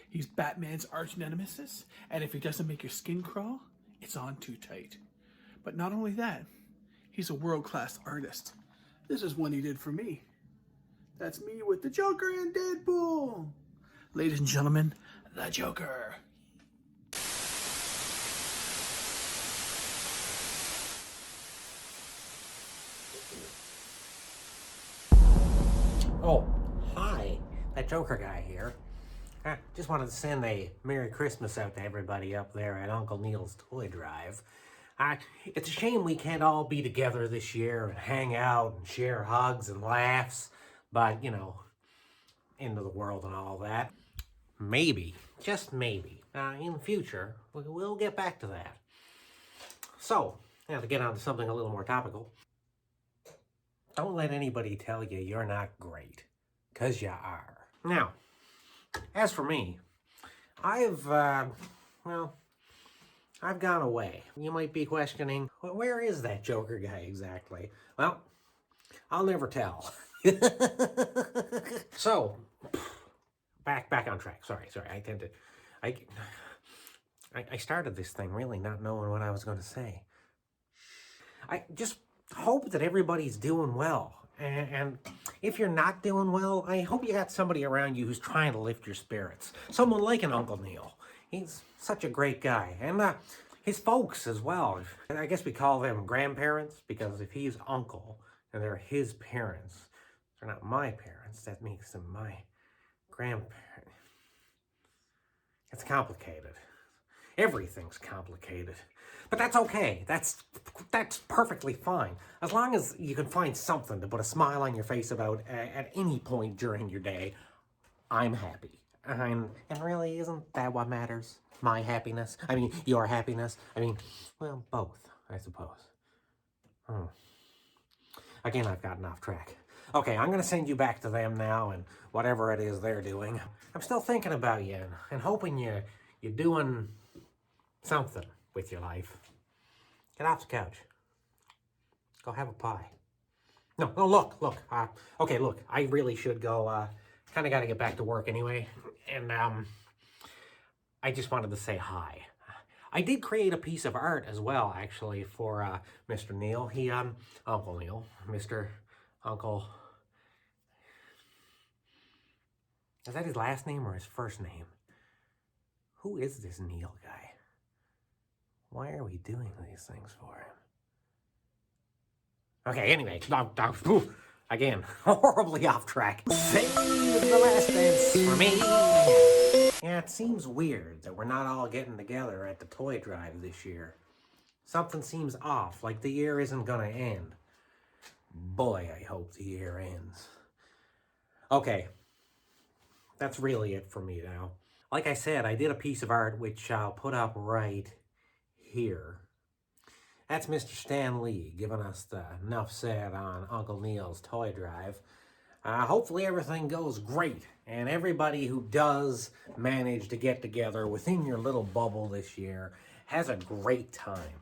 He's Batman's arch nemesis, and if he doesn't make your skin crawl, it's on too tight. But not only that, he's a world-class artist. This is one he did for me. That's me with the Joker and Deadpool. Ladies and gentlemen, the Joker. Oh, hi. That Joker guy here. Just wanted to send a Merry Christmas out to everybody up there at Uncle Neil's Toy Drive. It's a shame we can't all be together this year and hang out and share hugs and laughs, but, you know, end of the world and all that. Maybe, just maybe, in the future, we'll get back to that. So, now to get on to something a little more topical. Don't let anybody tell you you're not great, 'cause you are. Now, as for me, I've gone away. You might be questioning, well, where is that Joker guy exactly? Well, I'll never tell. So, back on track. Sorry. I started this thing really not knowing what I was going to say. I just hope that everybody's doing well. And if you're not doing well, I hope you got somebody around you who's trying to lift your spirits. Someone like an Uncle Neil. He's such a great guy. And his folks as well. I guess we call them grandparents, because if he's uncle and they're his parents, they're not my parents, that makes them my grandparents. It's complicated. Everything's complicated. But that's okay. That's perfectly fine. As long as you can find something to put a smile on your face about at any point during your day, I'm happy. And really, isn't that what matters? My happiness? I mean, your happiness? I mean, well, both, I suppose. Again, I've gotten off track. Okay, I'm gonna send you back to them now and whatever it is they're doing. I'm still thinking about you and hoping you're doing something with your life. Get off the couch. Go have a pie. No, look. Okay, look, I really should go, kind of got to get back to work anyway. And, I just wanted to say hi. I did create a piece of art as well, actually, for, Mr. Neil. Uncle Neil, Mr. Uncle... Is that his last name or his first name? Who is this Neil guy? Why are we doing these things for him? Okay, anyway, again, horribly off track. Save the last dance for me. Yeah, it seems weird that we're not all getting together at the toy drive this year. Something seems off, like the year isn't gonna end. Boy, I hope the year ends. Okay, that's really it for me now. Like I said, I did a piece of art which I'll put up right here. That's Mr. Stan Lee giving us the enough said on Uncle Neil's Toy Drive. Hopefully everything goes great, and everybody who does manage to get together within your little bubble this year has a great time.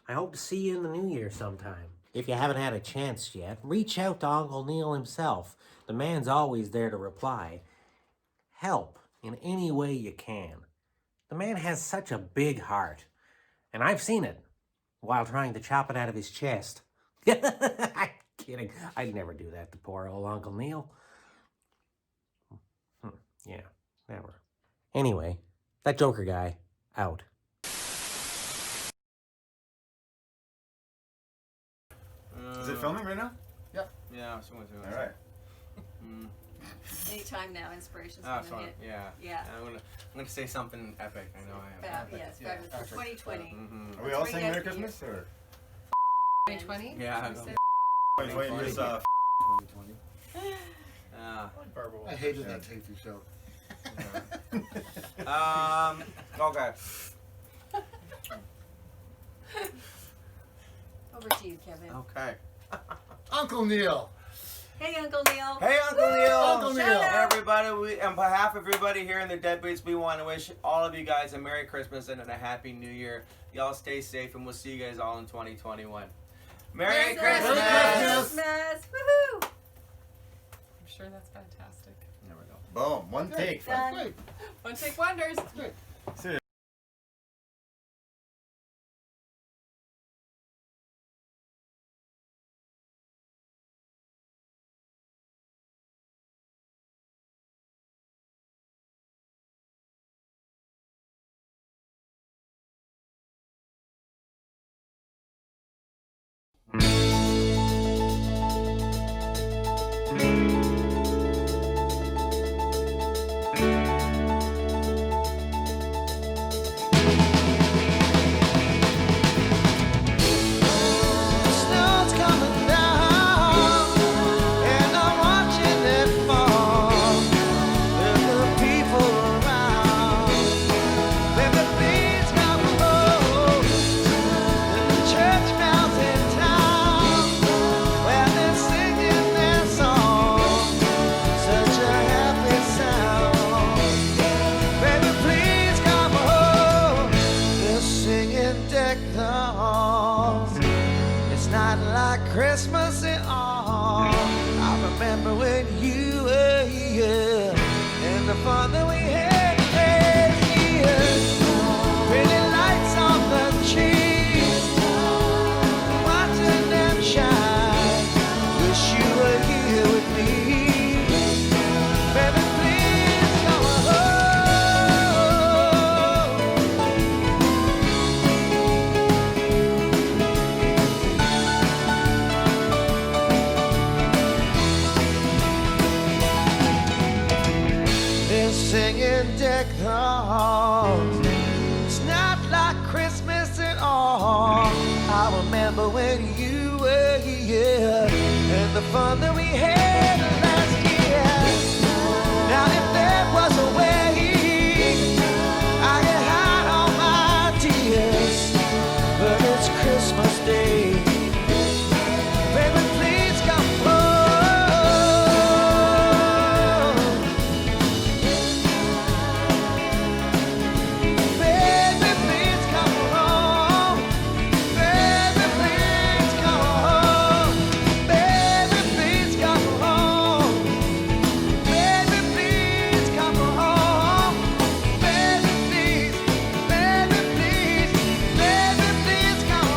I hope to see you in the new year sometime. If you haven't had a chance yet, reach out to Uncle Neil himself. The man's always there to reply. Help in any way you can. The man has such a big heart, and I've seen it while trying to chop it out of his chest. I'm kidding. I'd never do that to poor old Uncle Neil. Yeah, never. Anyway, that Joker guy, out. Is it filming right now? Yep. Yeah, someone's doing it. All right. Anytime now, inspiration's Oh, gonna hit. yeah. Yeah. I'm gonna say something epic. I know I am. Yes, for 2020. Are we all saying Merry Christmas or? 2020? Yeah. 2020 is 2020. I hated that Tasty show. Okay. Over to you, Kevin. Okay. Uncle Neil. Hey, Uncle Neil. Hey, Uncle Neil. Uncle Neil. Everybody, on behalf of everybody here in the Deadbeats, we want to wish all of you guys a Merry Christmas and a Happy New Year. Y'all stay safe, and we'll see you guys all in 2021. Merry Christmas! Merry Christmas! Woohoo! I'm sure Sure, that's fantastic. There we go. Boom. One Good. take. Done. Good. One take wonders. Good. Snow's coming down, and I'm watching it fall. There's the people around, baby, please come home. And the church bells in town, where they're singing their song, such a happy sound. Baby, please come home. They're singing deck the halls. It's not like Christmas at all. I remember when you were here and the fun that we had last year. Pretty lights on the trees, watching them shine. Wish you were here with me. Baby, please come home. They're singing deck the halls. It's not like Christmas at all. I remember when you were here and the fun that we had last year. Now if there was a way I could hide all my tears, but it's Christmas Day. Baby, please come home. Baby, please come home. Baby, please come home. Baby, please come home. Baby, please come home. Baby, please. Baby, please. Baby, please come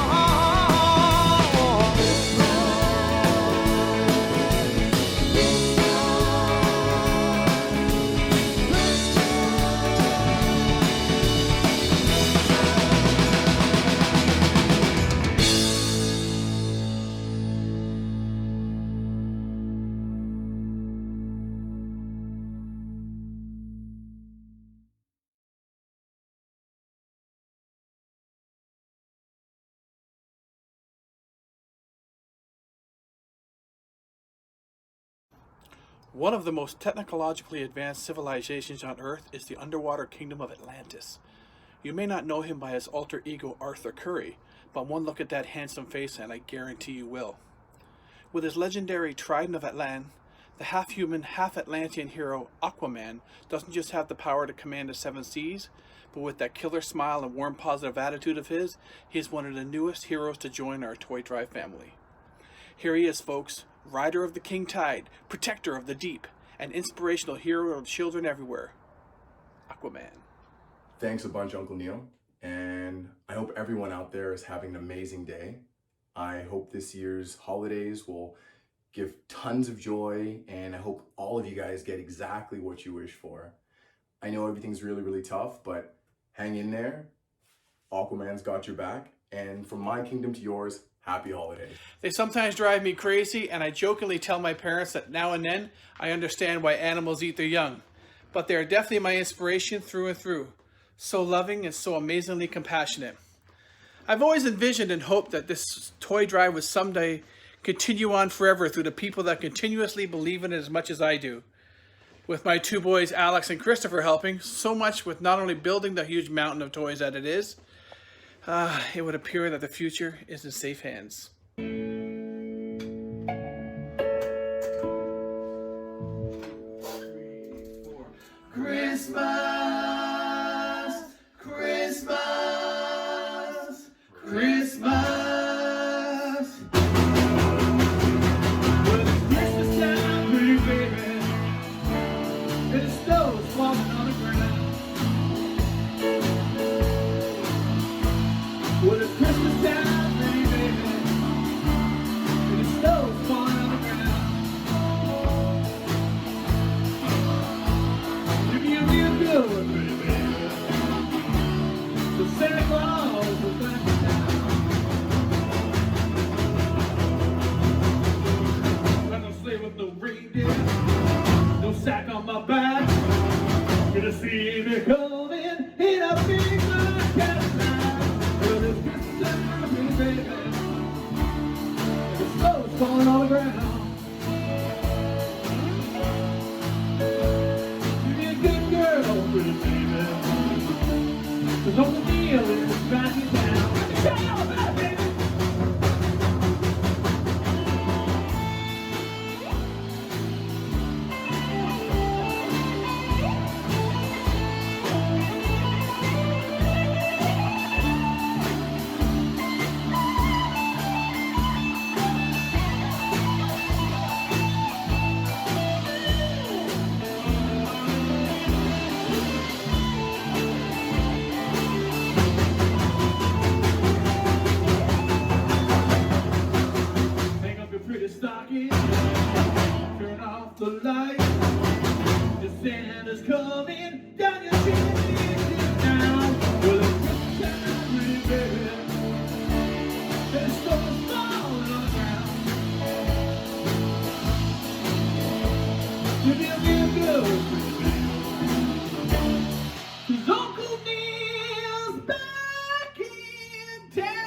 One of the most technologically advanced civilizations on Earth is the underwater kingdom of Atlantis. You may not know him by his alter ego Arthur Curry, but one look at that handsome face and I guarantee you will. With his legendary Trident of Atlan, the half-human, half-Atlantean hero Aquaman doesn't just have the power to command the seven seas, but with that killer smile and warm positive attitude of his, he's one of the newest heroes to join our Toy Drive family. Here he is, folks, rider of the king tide, protector of the deep, and inspirational hero of children everywhere, Aquaman. Thanks a bunch, Uncle Neil, and I hope everyone out there is having an amazing day. I hope this year's holidays will give tons of joy, and I hope all of you guys get exactly what you wish for. I know everything's really, really tough, but hang in there. Aquaman's got your back, and from my kingdom to yours, happy holidays. They sometimes drive me crazy, and I jokingly tell my parents that now and then I understand why animals eat their young. But they are definitely my inspiration through and through. So loving and so amazingly compassionate. I've always envisioned and hoped that this toy drive would someday continue on forever through the people that continuously believe in it as much as I do. With my two boys, Alex and Christopher, helping so much with not only building the huge mountain of toys that it is, it would appear that the future is in safe hands. Christmas, Christmas, Christmas. When it's Christmas time, pretty baby, and the snow's falling on the ground. Well, it's Christmas time, pretty baby, and the snow's falling on the ground. Give me a real good one, pretty baby, so Santa Claus will back me down. I'm gonna sleigh with no reindeer, no sack on my back. Gonna see me coming in a big black Cadillac. Well, it's Christmas time, pretty baby, and the snow's falling on the ground. You be a good girl, pretty baby, 'cause Uncle Neil is backing down. Let me tell you all about it, baby. Hang up your pretty stocking, turn off the light. The Santa's coming down your chimney now. Well, it's Christmas time, pretty baby, and the snow's falling on the ground. Give me a real good, pretty baby, 'cause Uncle Neil's back in town.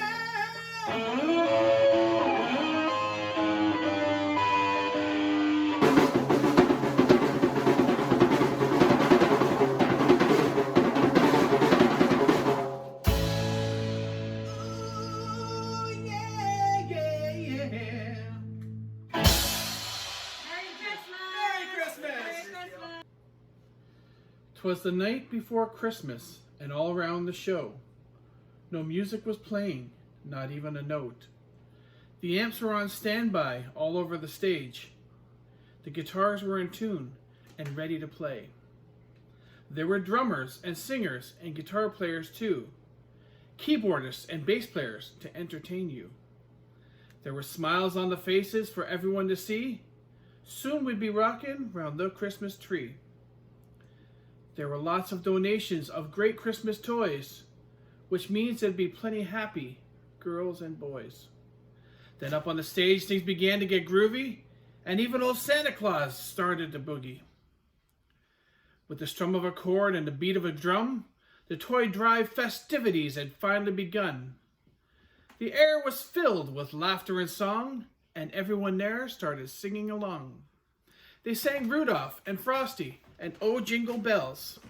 Twas the night before Christmas, and all round the show, no music was playing, not even a note. The amps were on standby all over the stage. The guitars were in tune and ready to play. There were drummers and singers and guitar players too, keyboardists and bass players to entertain you. There were smiles on the faces for everyone to see. Soon we'd be rocking round the Christmas tree. There were lots of donations of great Christmas toys, which means there'd be plenty happy girls and boys. Then up on the stage, things began to get groovy, and even old Santa Claus started to boogie. With the strum of a chord and the beat of a drum, the toy drive festivities had finally begun. The air was filled with laughter and song, and everyone there started singing along. They sang Rudolph and Frosty and Oh Jingle Bells,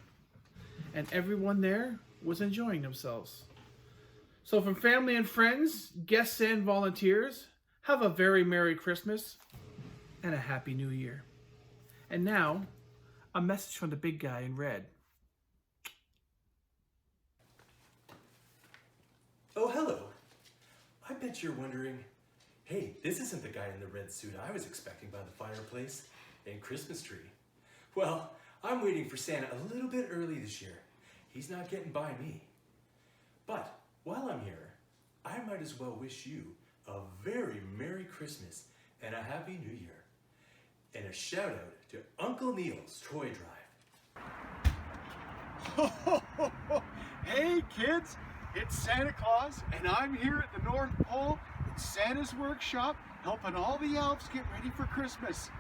and everyone there was enjoying themselves. So from family and friends, guests and volunteers, have a very Merry Christmas and a Happy New Year. And now, a message from the big guy in red. Oh, hello. I bet you're wondering, hey, this isn't the guy in the red suit I was expecting by the fireplace and Christmas tree. Well, I'm waiting for Santa a little bit early this year. He's not getting by me. But while I'm here, I might as well wish you a very Merry Christmas and a Happy New Year. And a shout out to Uncle Neil's Toy Drive. Hey kids, it's Santa Claus, and I'm here at the North Pole in Santa's workshop helping all the elves get ready for Christmas.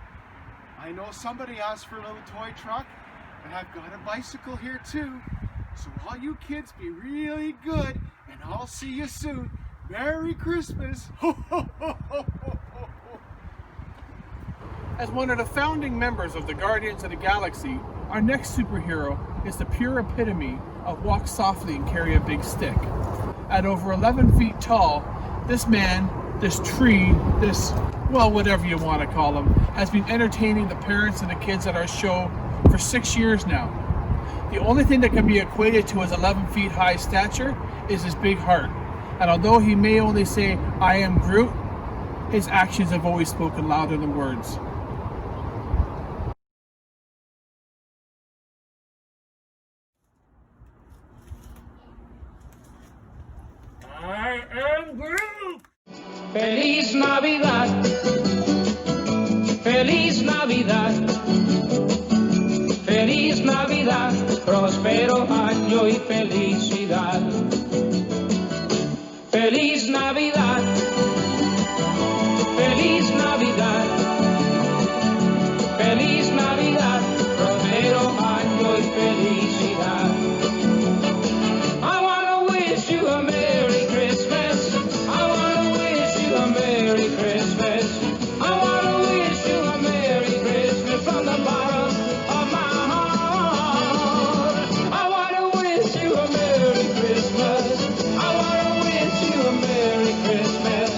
I know somebody asked for a little toy truck, and I've got a bicycle here too. So all you kids be really good, and I'll see you soon. Merry Christmas! As one of the founding members of the Guardians of the Galaxy, our next superhero is the pure epitome of walk softly and carry a big stick. At over 11 feet tall, this man, this tree, this, well, whatever you want to call him, has been entertaining the parents and the kids at our show for 6 years now. The only thing that can be equated to his 11 feet high stature is his big heart. And although he may only say, "I am Groot," his actions have always spoken louder than words. am Groot. Feliz Navidad. Feliz Navidad. Feliz Navidad. Próspero año y felicidad. Feliz Navidad. Feliz Navidad. Feliz Navidad. Próspero año y felicidad. I wanna wish you a Merry Christmas. I wanna wish you a Merry Christmas. I wanna wish you a Merry Christmas from the bottom of my heart. I wanna wish you a Merry Christmas. I wanna wish you a Merry Christmas.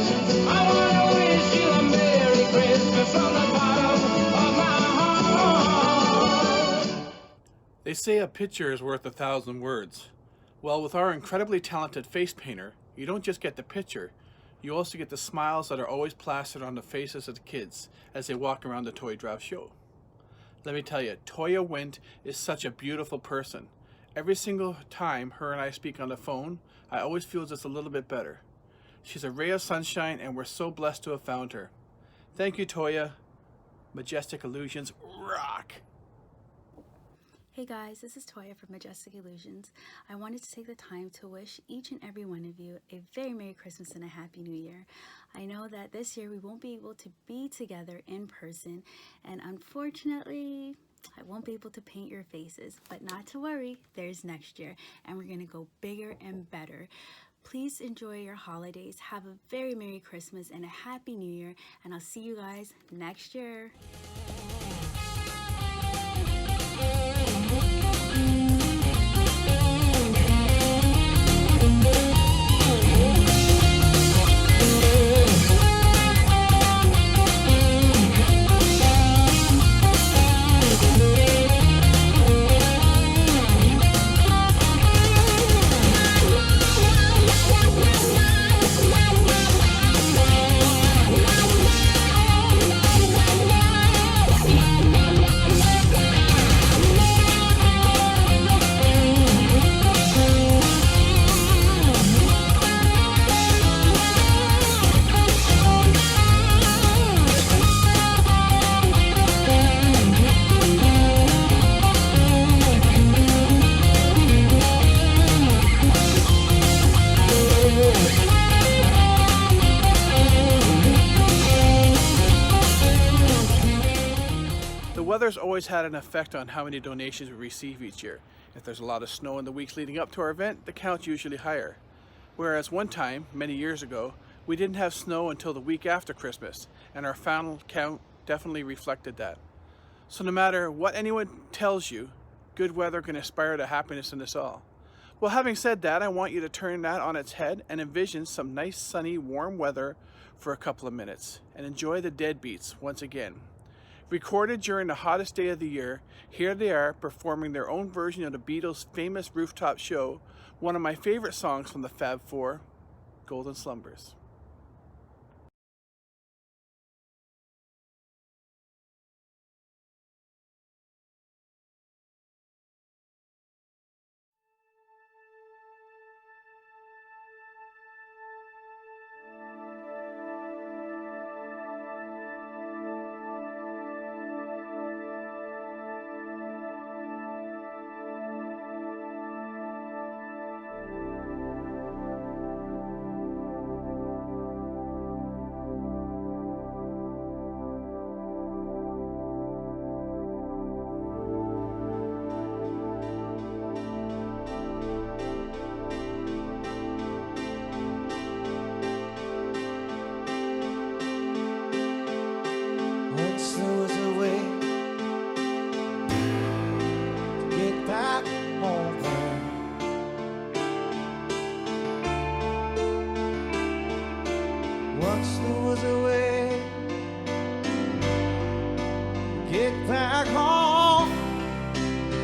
I wanna wish you a Merry Christmas from the bottom of my heart. They say a picture is worth 1,000 words. Well, with our incredibly talented face painter, you don't just get the picture, you also get the smiles that are always plastered on the faces of the kids as they walk around the Toy Drive show. Let me tell you, Toya Wint is such a beautiful person. Every single time her and I speak on the phone, I always feel just a little bit better. She's a ray of sunshine and we're so blessed to have found her. Thank you, Toya. Majestic Illusions rock! Hey guys, this is Toya from Majestic Illusions. I wanted to take the time to wish each and every one of you a very Merry Christmas and a Happy New Year. I know that this year we won't be able to be together in person, and unfortunately, I won't be able to paint your faces, but not to worry, there's next year, and we're gonna go bigger and better. Please enjoy your holidays, have a very Merry Christmas and a Happy New Year, and I'll see you guys next year. The weather's always had an effect on how many donations we receive each year. If there's a lot of snow in the weeks leading up to our event, the count's usually higher. Whereas one time, many years ago, we didn't have snow until the week after Christmas, and our final count definitely reflected that. So no matter what anyone tells you, good weather can inspire to happiness in us all. Well, having said that, I want you to turn that on its head and envision some nice, sunny, warm weather for a couple of minutes, and enjoy the Deadbeats once again. Recorded during the hottest day of the year, here they are performing their own version of the Beatles' famous rooftop show, one of my favorite songs from the Fab Four, Golden Slumbers. Once there was a way to get back home. Once there was a way to get back home.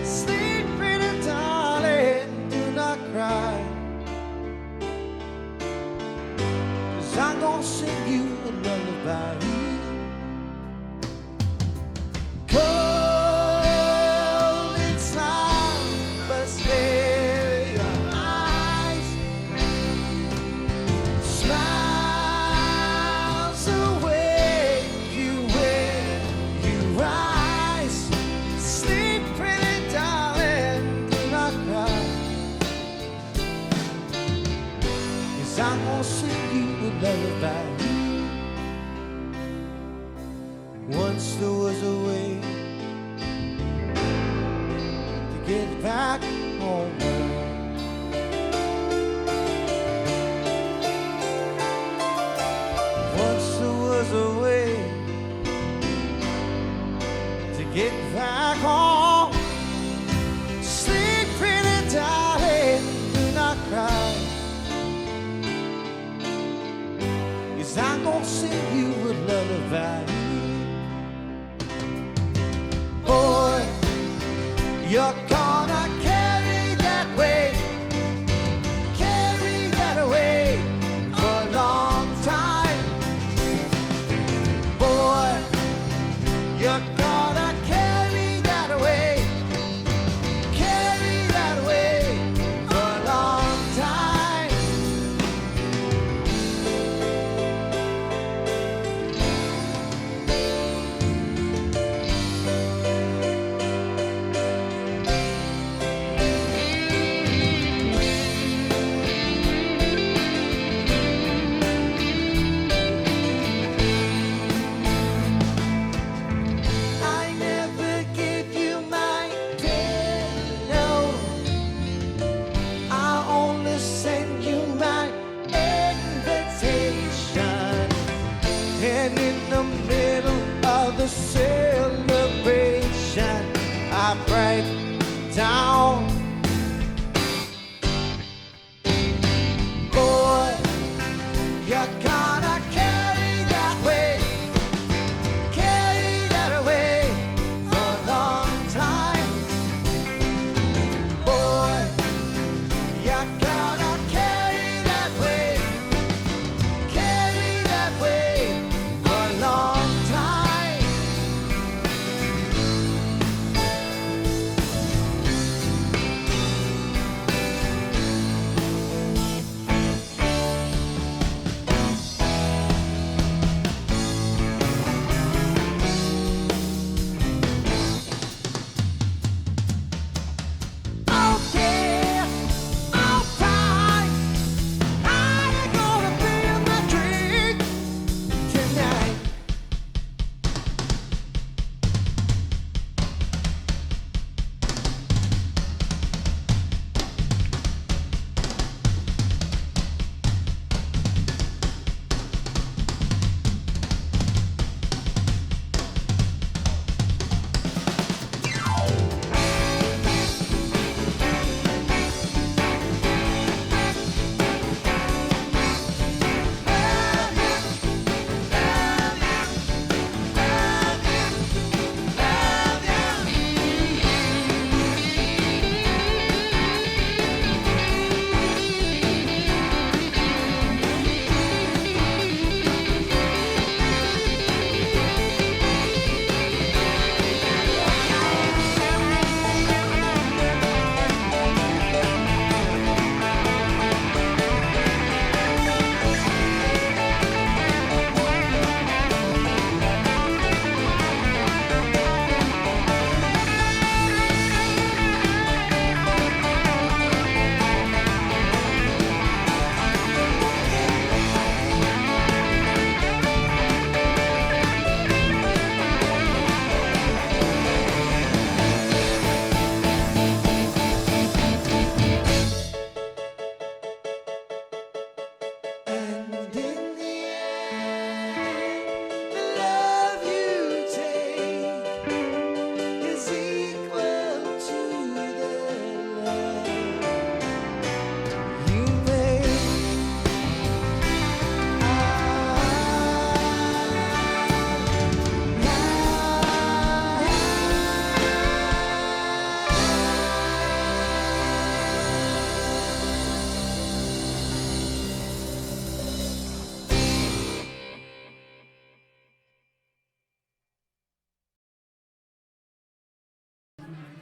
Sleep in it, darling, do not cry. 'Cause I'm gonna sing you a lullaby. Cold inside, but still your eyes get back home. Once there was a way to get back home. Sleep pretty darling, do not cry, 'cause I'm gonna sing you a lullaby. Boy, you're gonna carry that weight for a long time. Boy, you're gonna carry that weight for a long time. I never gave you my pen, no. I only send you my invitation. And in the middle of the celebration, I break down. Boy, you're gonna carry that weight for a long time. Boy, you're gonna carry that weight for a long time. Okay, alright, I ain't gonna be in my drink tonight. And in the end, the love you take is equal to the love you make.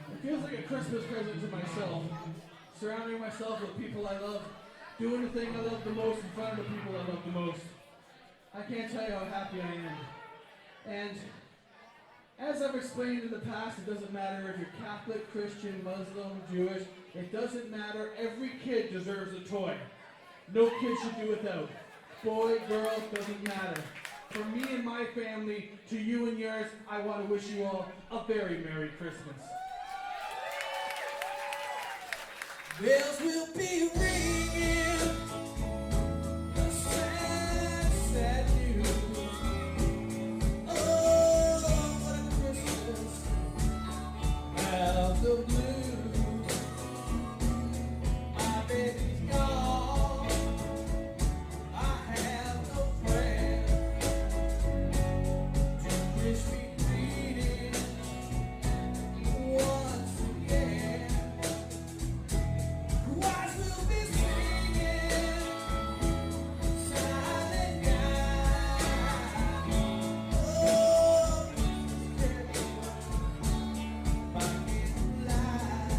It feels like a Christmas present to myself. Surrounding myself with people I love, doing the thing I love the most in front of the people I love the most. I can't tell you how happy I am. And as I've explained in the past, it doesn't matter if you're Catholic, Christian, Muslim, Jewish. It doesn't matter. Every kid deserves a toy. No kid should do without. Boy, girl, doesn't matter. From me and my family to you and yours, I want to wish you all a very Merry Christmas. Bells will be ringing. Sad, sad news. Oh, what a Christmas. Have the blues. My baby's gone. I have no friend to wish me greeting once again. Choirs will be singing Silent Night. Oh, by candlelight.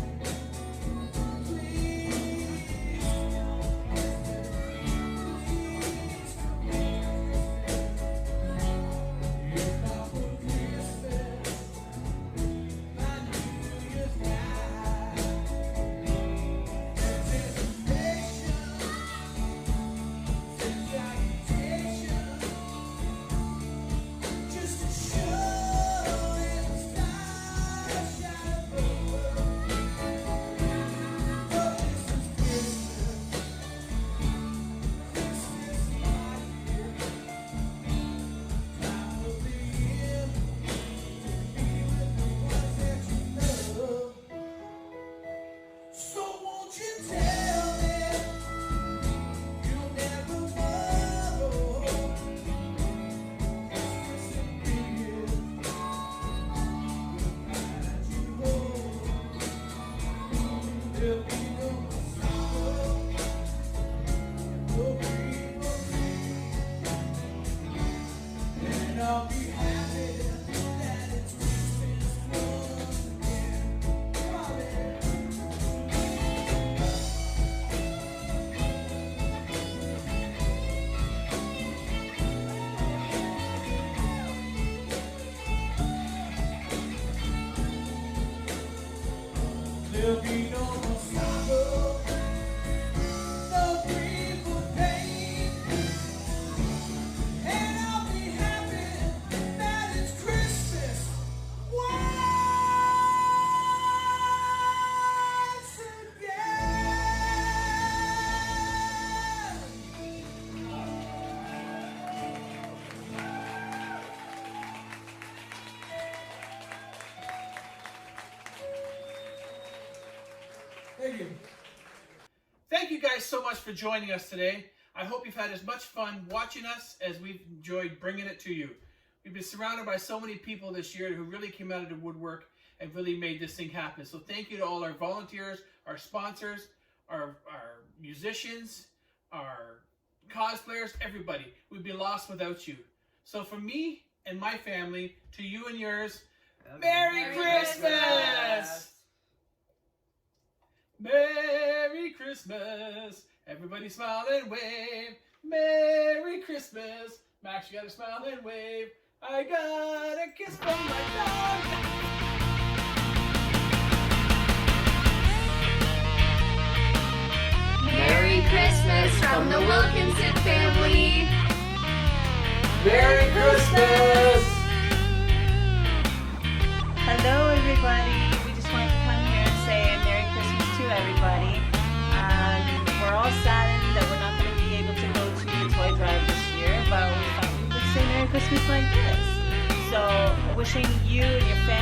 Just to show in the stars shine above. Oh, this is Christmas. This is my year. Time of the year to be with the ones that you love. So won't you tell me you'll never borrow? There'll be no sorrow, no grief or pain, and I'll be happy that it's Christmas once again. There'll be no more sorrow, no grief or pain, and I'll be happy that it's Christmas once Thank you. Thank you guys so much for joining us today. I hope you've had as much fun watching us as we've enjoyed bringing it to you. We've been surrounded by so many people this year who really came out of the woodwork and really made this thing happen. So thank you to all our volunteers, our sponsors, our musicians, our cosplayers, everybody. We'd be lost without you. So from me and my family to you and yours, Merry Christmas! Merry Christmas! Everybody smile and wave. Merry Christmas! Max, you gotta smile and wave. I got a kiss from my dog. Merry Christmas from the Wilkinson family. Merry Christmas! Hello everybody, we just wanted to come here and say Merry Christmas to everybody. We're all saddened that we're not going to be able to go to the toy drive this year, but we thought we would say Merry Christmas like this. So wishing you and your family